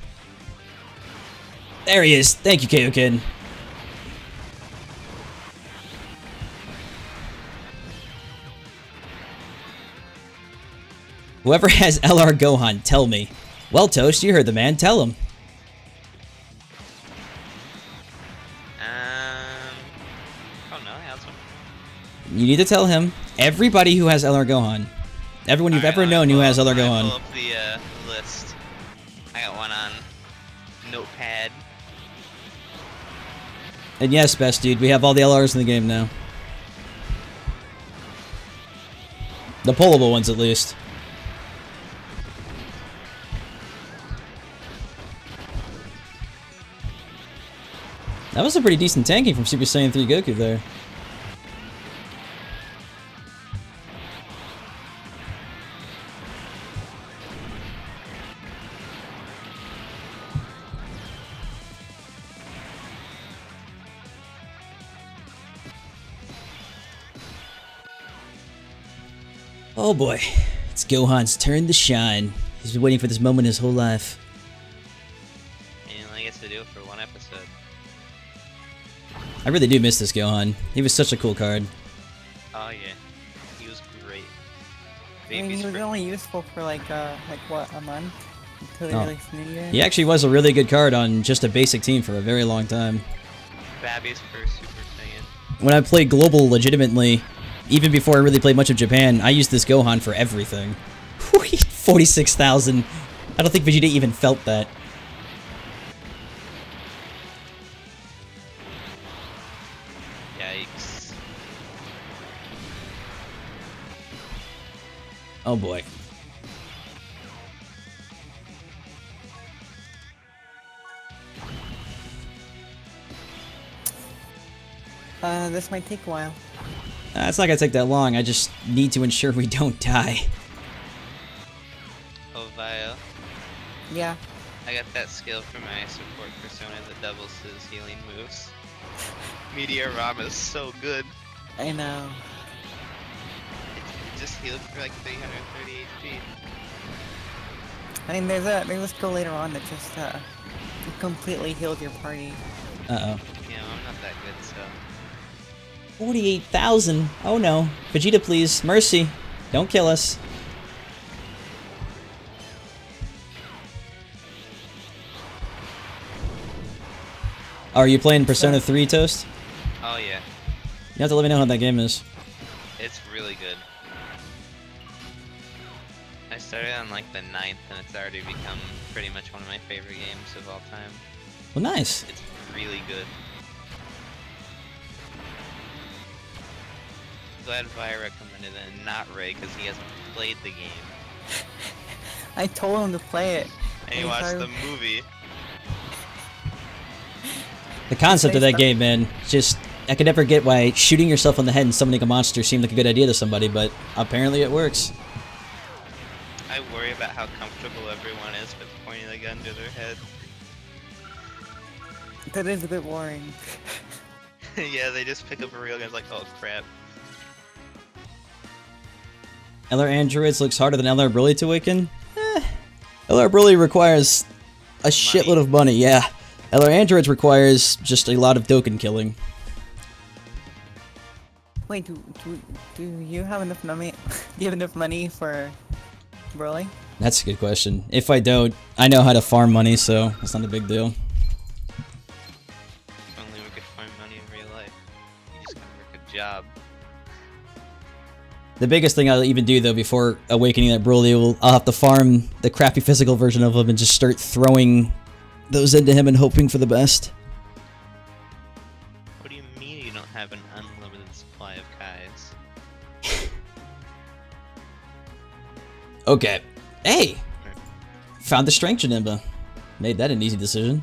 There he is! Thank you, Kaioken! Whoever has LR Gohan, tell me. Well, Toast, you heard the man, tell him. Oh no, I also... You need to tell him. Everybody who has LR Gohan. Everyone you've ever known who has LR Gohan. Pull up the list. I got one on Notepad. And yes, best dude, we have all the LRs in the game now. The pullable ones, at least. That was a pretty decent tanking from Super Saiyan 3 Goku there. Oh boy, it's Gohan's turn to shine. He's been waiting for this moment his whole life. And he only gets to do it for one episode. I really do miss this Gohan. He was such a cool card. Oh yeah, he was great. I mean, he was only useful for like what, a month? Until they released New Year? He actually was a really good card on just a basic team for a very long time. Babby's first Super Saiyan. When I played Global legitimately, even before I really played much of Japan, I used this Gohan for everything. 46,000. I don't think Vegeta even felt that. Yikes. Oh boy. This might take a while. It's not gonna take that long, I just need to ensure we don't die. Oh, Vio. Yeah. I got that skill from my support persona that doubles his healing moves. Meteorama is so good. I know. It just healed for like 330 HP. I mean, there's a skill later on that just completely heals your party. Uh-oh. Yeah, I'm not that good, so... 48,000. Oh no. Vegeta, please. Mercy. Don't kill us. Are you playing Persona 3, Toast? Oh yeah. You have to let me know how that game is. It's really good. I started on like the 9th and it's already become pretty much one of my favorite games of all time. Well, nice. It's really good. Glad Vi recommended it and not Ray because he hasn't played the game. I told him to play it. And he watched the movie. The concept of that game, man, just... I could never get why shooting yourself on the head and summoning a monster seemed like a good idea to somebody, but apparently it works. I worry about how comfortable everyone is with pointing a gun to their head. That is a bit boring. Yeah, they just pick up a real gun, it's like, oh crap. LR Androids looks harder than LR Broly to awaken? LR Broly requires a shitload of money, yeah. LR Androids requires just a lot of Dokkan killing. Wait, do you have enough money? Do you have enough money for Broly? That's a good question. If I don't, I know how to farm money, so it's not a big deal. If only we could farm money in real life. You just gotta work a job. The biggest thing I'll even do, though, before awakening that Broly, I'll have to farm the crappy physical version of him and just start throwing those into him and hoping for the best. What do you mean you don't have an unlimited supply of Kais? Okay. Hey! Found the strength Janemba. Made that an easy decision.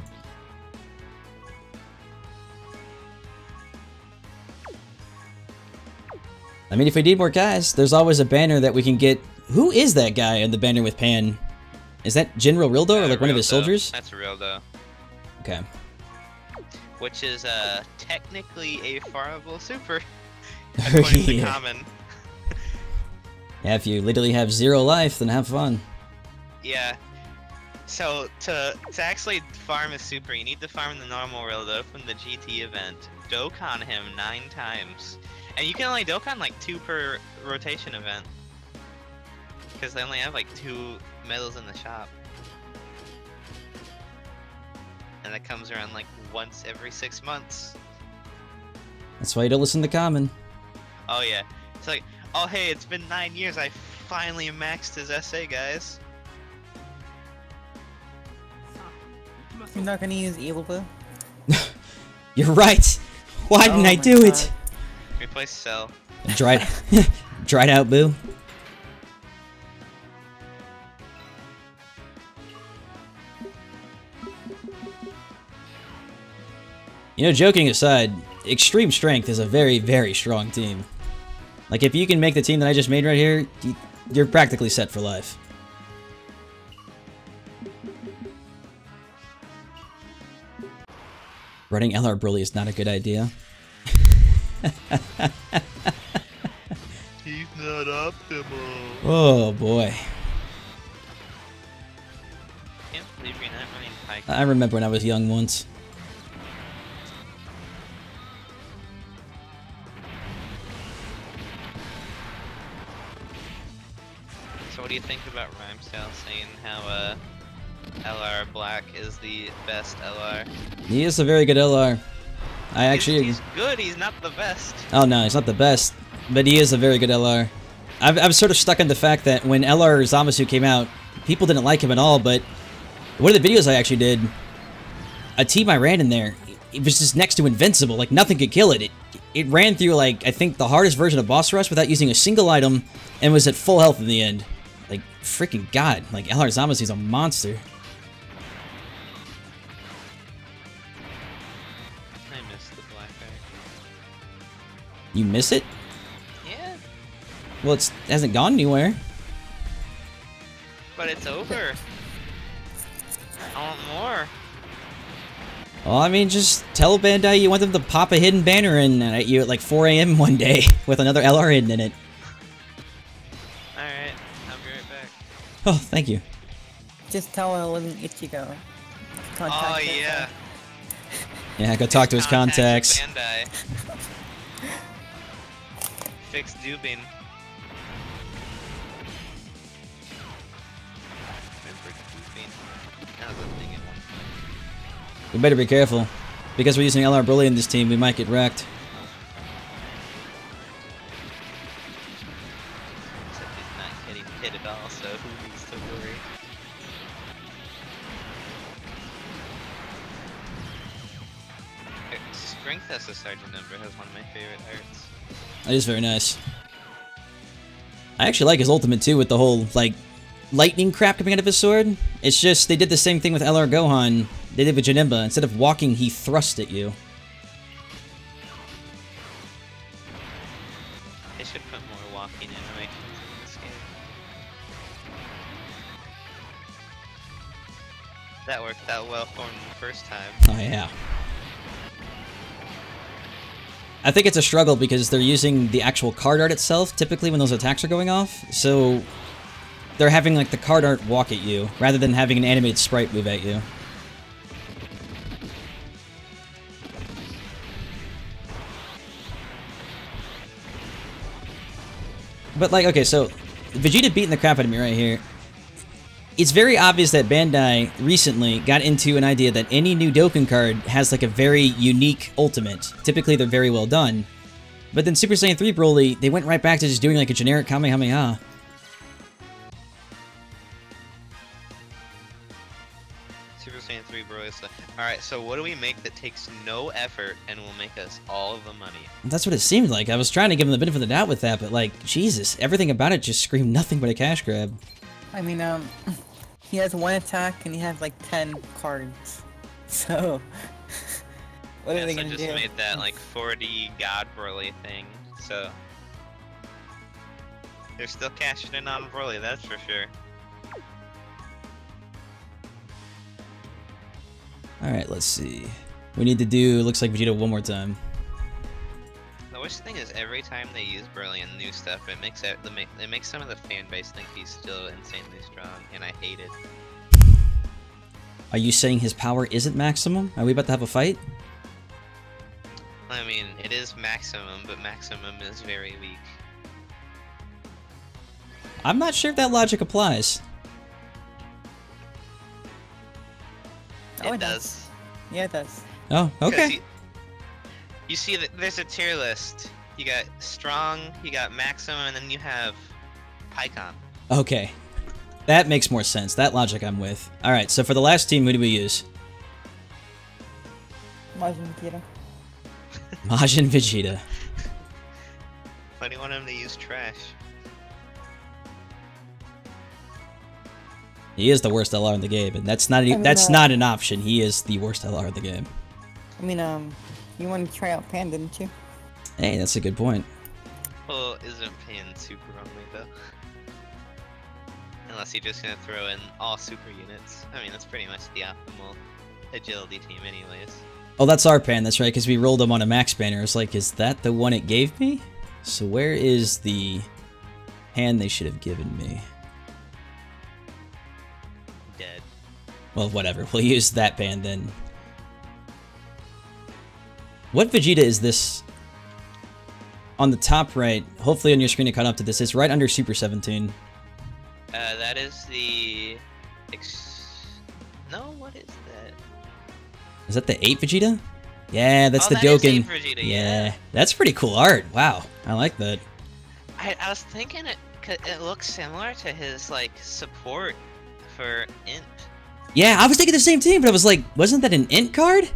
I mean, if we need more guys, there's always a banner that we can get. Who is that guy in the banner with Pan? Is that General Rildo or like one of his soldiers? That's Rildo. Okay. Which is technically a farmable super, according to Common. Yeah, if you literally have 0 life, then have fun. Yeah. So to actually farm a super, you need to farm the normal Rildo from the GT event. Dokkan him 9 times. And you can only Dokkan like 2 per rotation event. Because they only have like 2 medals in the shop. And that comes around like once every 6 months. That's why you don't listen to Common. Oh yeah. It's like, oh hey, it's been 9 years, I finally maxed his SA, guys. You're not gonna use Evil Boo? You're right! Why didn't I do it? Replace Cell. Dried, dried out Boo. You know, joking aside, Extreme Strength is a very, very strong team. Like, if you can make the team that I just made right here, you're practically set for life. Running LR Broly is not a good idea. He's not optimal. Oh boy. Can't believe you're not running Pike. I remember when I was young once. So what do you think about Rhymestyle saying how LR Black is the best LR? He is a very good LR. I actually... He's good, he's not the best. Oh no, he's not the best, but he is a very good LR. I've sort of stuck on the fact that when LR Zamasu came out, people didn't like him at all, but one of the videos I actually did, a team I ran in there, it was just next to invincible, like nothing could kill it. It ran through, like, I think the hardest version of Boss Rush without using a single item, and was at full health in the end. Like, freaking god, like, LR Zamasu's a monster. I miss the black art. You miss it? Yeah, Well, it hasn't gone anywhere. but it's over. I want more. Well, I mean, just tell Bandai you want them to pop a hidden banner in at you at like 4 AM one day with another LR hidden in it. Alright, I'll be right back. Oh, thank you. Just tell Living Ichigo. Oh yeah. Yeah, go talk to his contacts. Bandai. Fix duping. Remember duping? That was a thing at one point. We better be careful. Because we're using LR Broly in this team, we might get wrecked. Except he's not getting hit at all, so who needs to worry? Strength as a sergeant number has one of my favorite arts. That is very nice. I actually like his ultimate too with the whole, like, lightning crap coming out of his sword. It's just, they did the same thing with LR Gohan. They did with Janemba. Instead of walking, he thrust at you. They should put more walking animations in this game. That worked out well for him the first time. Oh yeah. I think it's a struggle because they're using the actual card art itself, typically when those attacks are going off, so they're having like the card art walk at you, rather than having an animated sprite move at you. But like, okay, so Vegeta beating the crap out of me right here. It's very obvious that Bandai recently got into an idea that any new Dokkan card has like a very unique ultimate. Typically, they're very well done. But then Super Saiyan 3 Broly, they went right back to just doing like a generic Kamehameha. Super Saiyan 3 Broly stuff. Alright, so what do we make that takes no effort and will make us all of the money? That's what it seemed like. I was trying to give him the benefit of the doubt with that, but like, Jesus, everything about it just screamed nothing but a cash grab. I mean, he has 1 attack and he has like 10 cards. So, what are they gonna do? just made that like 40 God Broly thing, so they're still cashing in on Broly, that's for sure. Alright, let's see. We need to do, looks like Vegeta one more time. The worst thing is every time they use Broly and new stuff, it makes some of the fan base think he's still insanely strong, and I hate it. Are you saying his power isn't maximum? Are we about to have a fight? I mean, it is maximum, but maximum is very weak. I'm not sure if that logic applies. It does. Yeah, it does. Oh, okay. You see that there's a tier list. You got strong, you got maximum, and then you have Pycon. Okay. That makes more sense. That logic I'm with. Alright, so for the last team, who do we use? Majin Vegeta. Majin Vegeta. Why do you want him to use trash? He is the worst LR in the game, and that's not not an option. He is the worst LR in the game. I mean, you want to try out Pan, didn't you? Hey, that's a good point. Well, isn't Pan super only though? Unless you're just gonna throw in all super units. I mean, that's pretty much the optimal agility team anyways. Oh, that's our pan, that's right, because we rolled him on a max banner. It's like, is that the one it gave me? So where is the hand they should have given me? Dead. Well, whatever. We'll use that pan then. What Vegeta is this? On the top right, hopefully on your screen it caught up to this, it's right under Super 17. That is the... No, what is that? Is that the 8 Vegeta? Yeah, that's the that is Dokkan. 8 Vegeta, yeah. That's pretty cool art. Wow, I like that. I was thinking it looks similar to his, like, support for Int. Yeah, I was thinking the same thing, but I was like, wasn't that an Int card?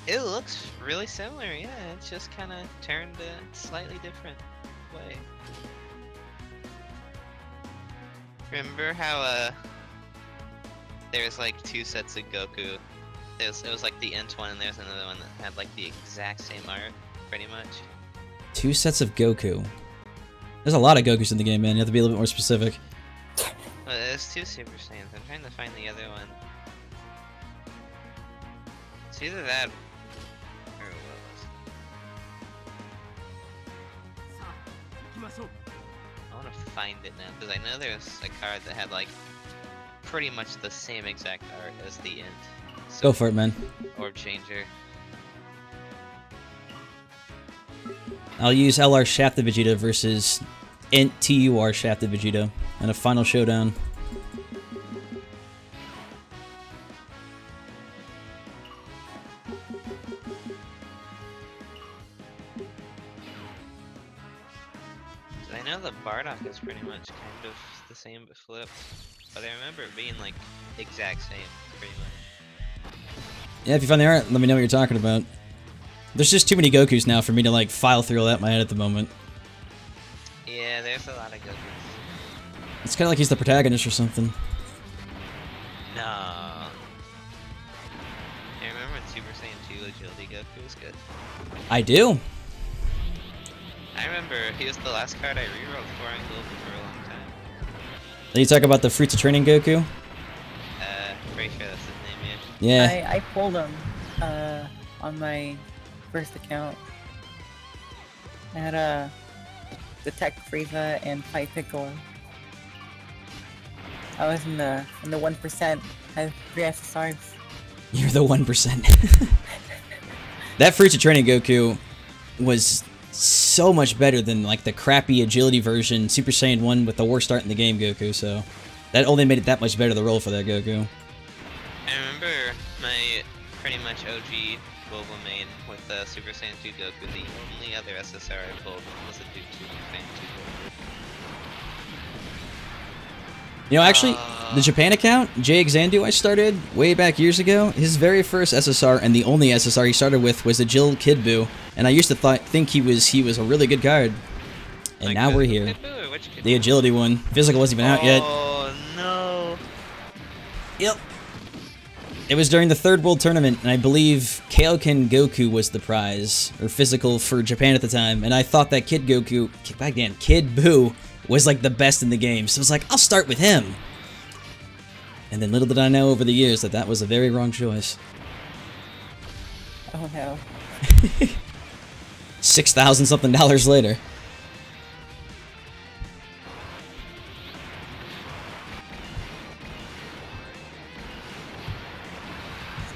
It looks really similar, yeah. It's just kind of turned a slightly different way. Remember how there's like 2 sets of Goku? It was like the Int one, and there's another one that had like the exact same art, pretty much. 2 sets of Goku. There's a lot of Gokus in the game, man. You have to be a little bit more specific. Well, there's 2 Super Saiyans. I'm trying to find the other one. It's either that or what was it? I want to find it now because I know there's a card that had like pretty much the same exact art as the Int. So, Go for it, man. Orb changer. I'll use LR Shafted Vegeta versus Int TUR Shafted Vegeta in a final showdown. I know the Bardock is pretty much kind of the same but flipped, but I remember it being like exact same, pretty much. Yeah, if you find the art, let me know what you're talking about. There's just too many Gokus now for me to like file through all that in my head at the moment. Yeah, there's a lot of Gokus. It's kind of like he's the protagonist or something. No. I remember when Super Saiyan 2 Agility Goku was good. I do. I remember he was the last card I rerolled for on Global for a long time. Are you talking about the Fruits of Training Goku? Pretty sure that's his name, yeah. Yeah. I pulled him on my first account. I had Detect Frieza and Fight Piccolo. I was in the 1%. I had 3 SSRs. You're the 1%. That Fruits Training Goku was so much better than like the crappy agility version Super Saiyan 1 with the worst start in the game Goku, so that only made it that much better, the role for that Goku. I remember my pretty much OG Global main with Super Saiyan 2 Goku. The only other SSR I pulled was a Duke 2 Fan 2 Goku. You know, actually, the Japan account, Jay Xandu I started way back years ago, his very first SSR and the only SSR he started with was Agile Kid Buu, and I used to think he was a really good card. And like now we're here. Kid Buu or which Kid The agility one. Physical wasn't even out yet. Oh no. Yep. It was during the Third World Tournament, and I believe Kaioken Goku was the prize, or physical for Japan at the time, and I thought that Kid Buu was like the best in the game, so I was like, I'll start with him. And then little did I know over the years that that was a very wrong choice. Oh no. $6,000 something later.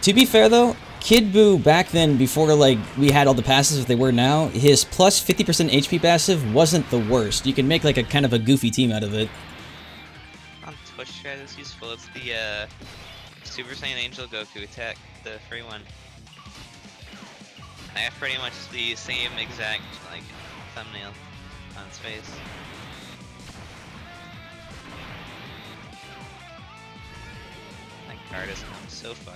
To be fair though, Kid Buu back then, before like we had all the passes that they were now, his plus 50% HP passive wasn't the worst. You can make like a kind of a goofy team out of it. On Twitch chat is useful. It's the Super Saiyan Angel Goku attack, the free one. I have pretty much the same exact like thumbnail on its face. That card has come so far.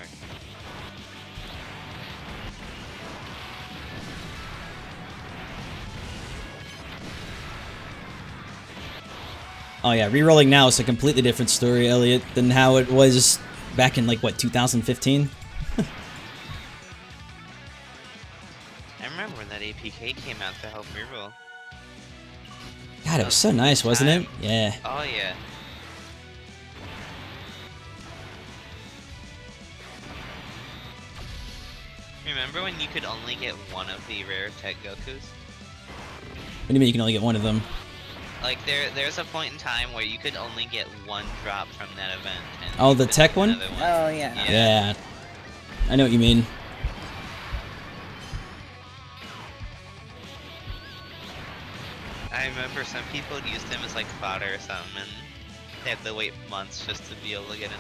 Oh yeah, rerolling now is a completely different story, Elliot, than how it was back in like what, 2015? I remember when that APK came out to help reroll. God, it was so nice, wasn't it? Yeah. Oh yeah. Remember when you could only get one of the rare tech Gokus? What do you mean you can only get one of them? Like there's a point in time where you could only get one drop from that event. And Oh, you the could tech get one? another Oh yeah. Yeah. I know what you mean. I remember some people used him as like fodder or something, and they had to wait months just to be able to get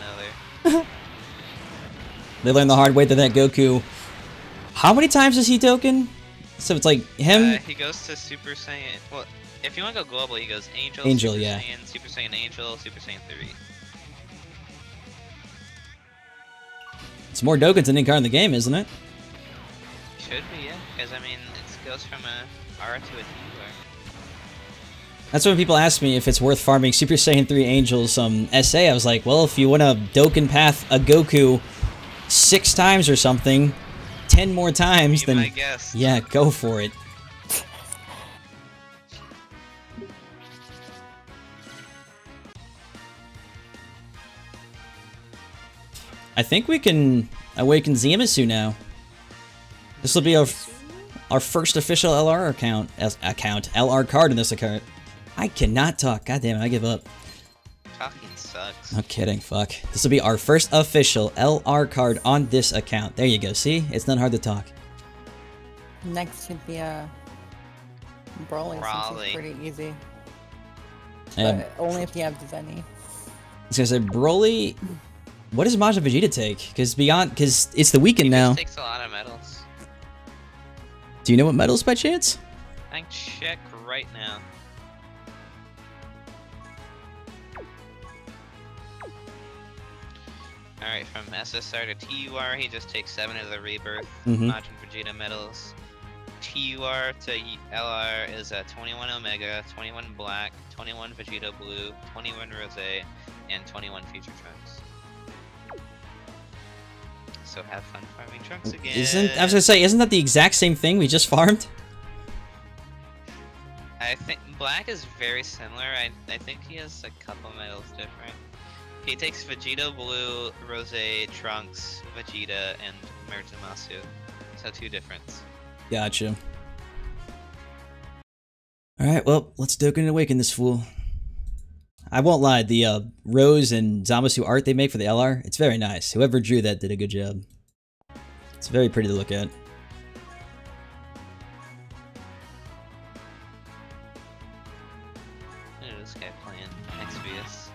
another. They learned the hard way that Goku... How many times is he token? So it's like him... He goes to Super Saiyan... Well, if you want to go global, he goes Angel, Super yeah. Saiyan, Super Saiyan Angel, Super Saiyan 3. It's more Dokkans than any card in the game, isn't it? Should be, yeah. Because, I mean, it goes from a R to a T. That's when people ask me if it's worth farming Super Saiyan 3 Angels SA. I was like, well, if you want to Dokkan Path a Goku 6 times or something, 10 more times, then I guess. Yeah, go for it. I think we can awaken Zamasu now. This will be our first official LR LR card in this account. I cannot talk. God damn it, I give up. Talking sucks. No kidding, fuck. This will be our first official LR card on this account. There you go, see? It's not hard to talk. Next should be Brawling, since it's pretty easy. But only if you have Zenny. I was gonna say, Broly... What does Majin Vegeta take? Because it's the weekend now. He takes a lot of medals. Do you know what medals by chance? I can check right now. Alright, from SSR to TUR, he just takes 7 of the Rebirth Majin Vegeta medals. TUR to LR is 21 Omega, 21 Black, 21 Vegeta Blue, 21 Rose, and 21 Future Trunks. So have fun farming Trunks again. I was gonna say, isn't that the exact same thing we just farmed? I think Black is very similar. I think he has a couple medals different. He takes Vegeta, Blue, Rose, Trunks, Vegeta, and merge Zamasu. So 2 difference. Gotcha. Alright, well, let's Dokkan and Awaken this fool. I won't lie, the Rose and Zamasu art they make for the LR, it's very nice. Whoever drew that did a good job. It's very pretty to look at. Look at this guy playing XVS.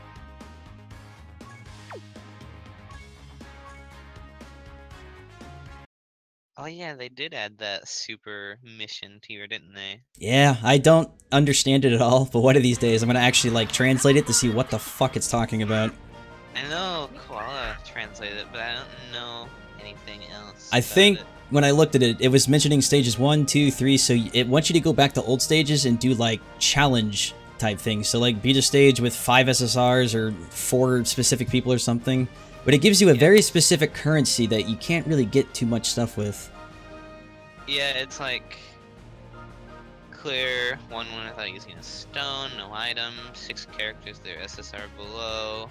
Oh yeah, they did add that super mission tier, didn't they? Yeah, I don't understand it at all, but one of these days I'm gonna actually like translate it to see what the fuck it's talking about. I know Koala translated it, but I don't know anything else. I think when I looked at it, it was mentioning stages 1, 2, 3, so it wants you to go back to old stages and do like challenge type things. So like beat a stage with 5 SSRs or 4 specific people or something. But it gives you a very specific currency that you can't really get too much stuff with. Yeah, it's like clear 1 without using a stone, no item, 6 characters, their SSR below.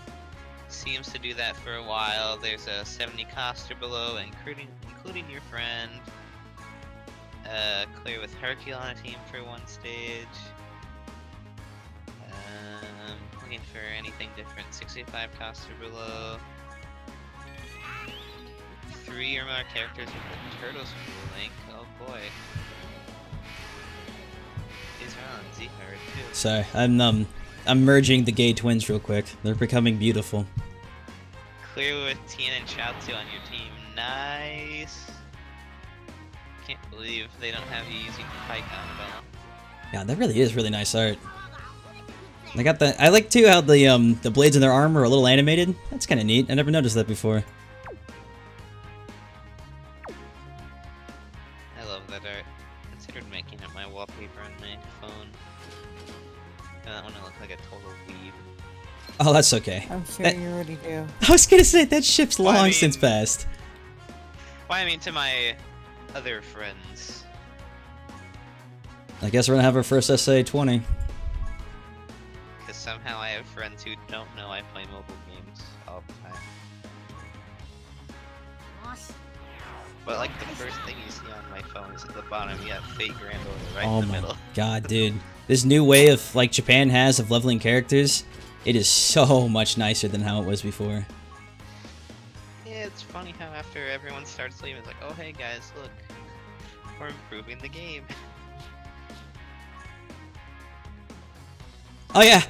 Seems to do that for a while. There's a 70 coster below, including your friend. Clear with Hercule on a team for 1 stage. Looking for anything different. 65 coster below. 3 or more characters with the Turtles Fuel link. Oh boy. These are on Z card too. Sorry, I'm merging the gay twins real quick. They're becoming beautiful. Clear with Tien and Chaozu on your team. Nice. Can't believe they don't have you using Python at all. Yeah, that really is really nice art. I got that. I like too how the blades in their arm are a little animated. That's kind of neat. I never noticed that before. I love that art. I considered making it my wallpaper on my phone. I don't want to look like a total weeb. Oh, that's okay. I'm sure you already do. I was gonna say that ship's long Well, I mean, since passed. Well, I mean to my other friends. I guess we're gonna have our first SA 20. Because somehow I have friends who don't know I play mobile games all the time. But like the first thing you see on my phone is at the bottom, you got Fate Grand Order right in the middle. God, dude. This new way of, like, Japan has of leveling characters, it is so much nicer than how it was before. Yeah, it's funny how after everyone starts leaving, it's like, oh hey guys, look, we're improving the game. Oh yeah,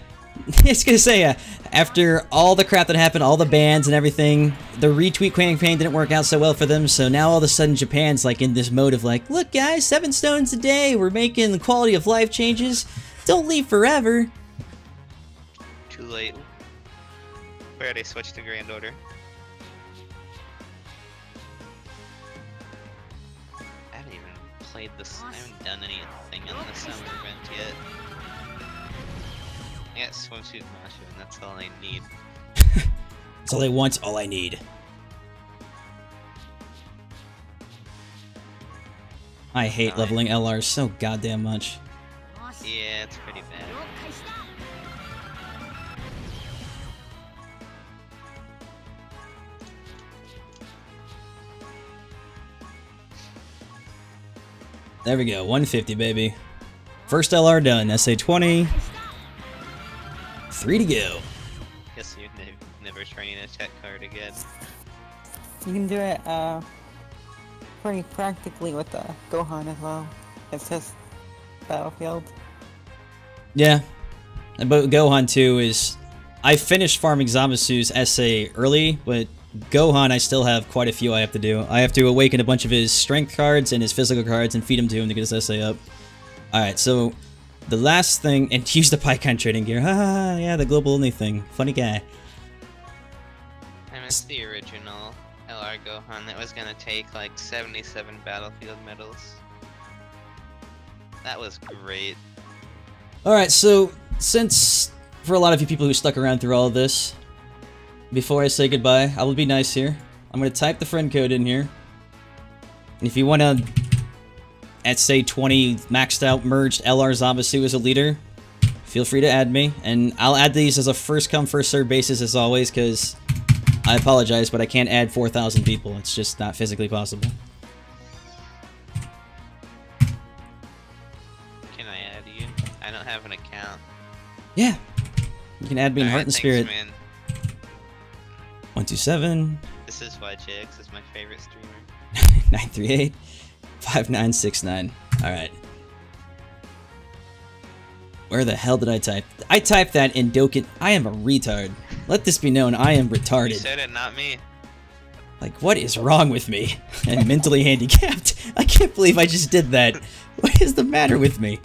I was gonna say, after all the crap that happened, all the bans and everything, the retweet campaign didn't work out so well for them, so now all of a sudden Japan's like in this mode of like, look guys, 7 stones a day, we're making the quality of life changes, don't leave forever. Too late. We already switched to Grand Order. I haven't even played this, I haven't done anything in the summer event yet. I got Swimsuit Mashu and that's all I need. That's all I want, all I need. I hate leveling LRs so goddamn much. Yeah, it's pretty bad. There we go, 150 baby. First LR done, SA 20. 3 to go. Guess you're never training a tech card again. You can do it pretty practically with Gohan as well. It's his battlefield. Yeah. But Gohan too is... I finished farming Zamasu's SA early, but Gohan I still have quite a few I have to do. I have to awaken a bunch of his strength cards and his physical cards and feed them to him to get his SA up. Alright, so... the last thing... and use the Pycon trading gear. Haha, yeah, the global only thing. Funny guy. I missed the original LR Gohan that was gonna take like 77 battlefield medals. That was great. Alright, so since for a lot of you people who stuck around through all of this, before I say goodbye, I will be nice here. I'm going to type the friend code in here. And if you want to, at say 20 maxed out merged LR Zamasu as a leader, feel free to add me, and I'll add these as a first come first served basis as always, because I apologize, but I can't add 4,000 people. It's just not physically possible. Can I add you? I don't have an account. Yeah, you can add me in Alright, Heart and thanks, Spirit. man. 127 This is why JX is my favorite streamer. 938 5969. All right. Where the hell did I type? I typed that in Dokkan. I am a retard. Let this be known, I am You retarded. said it, not me. Like, what is wrong with me? I'm mentally handicapped. I can't believe I just did that. What is the matter with me?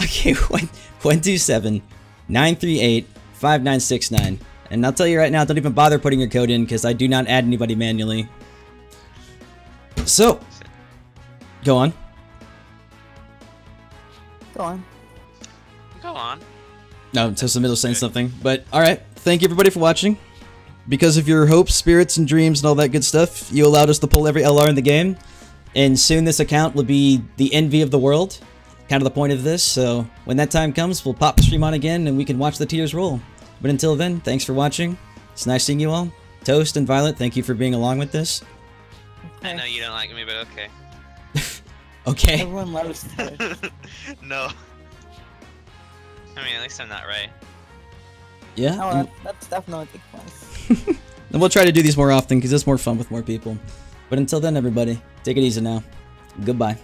Okay, 127 938 5969. And I'll tell you right now, don't even bother putting your code in because I do not add anybody manually. So, go on. Go on. Go on. No, Middle saying something. But, alright, thank you everybody for watching. Because of your hopes, spirits, and dreams and all that good stuff, you allowed us to pull every LR in the game. And soon this account will be the envy of the world. Kind of the point of this, so when that time comes, we'll pop the stream on again and we can watch the tiers roll. But until then, thanks for watching. It's nice seeing you all. Toast and Violet, thank you for being along with this. I know you don't like me, but okay. Okay. Everyone loves Toast. No. I mean, at least I'm not right. Yeah? Oh, that's definitely the place. And we'll try to do these more often because it's more fun with more people. But until then, everybody, take it easy now. Goodbye.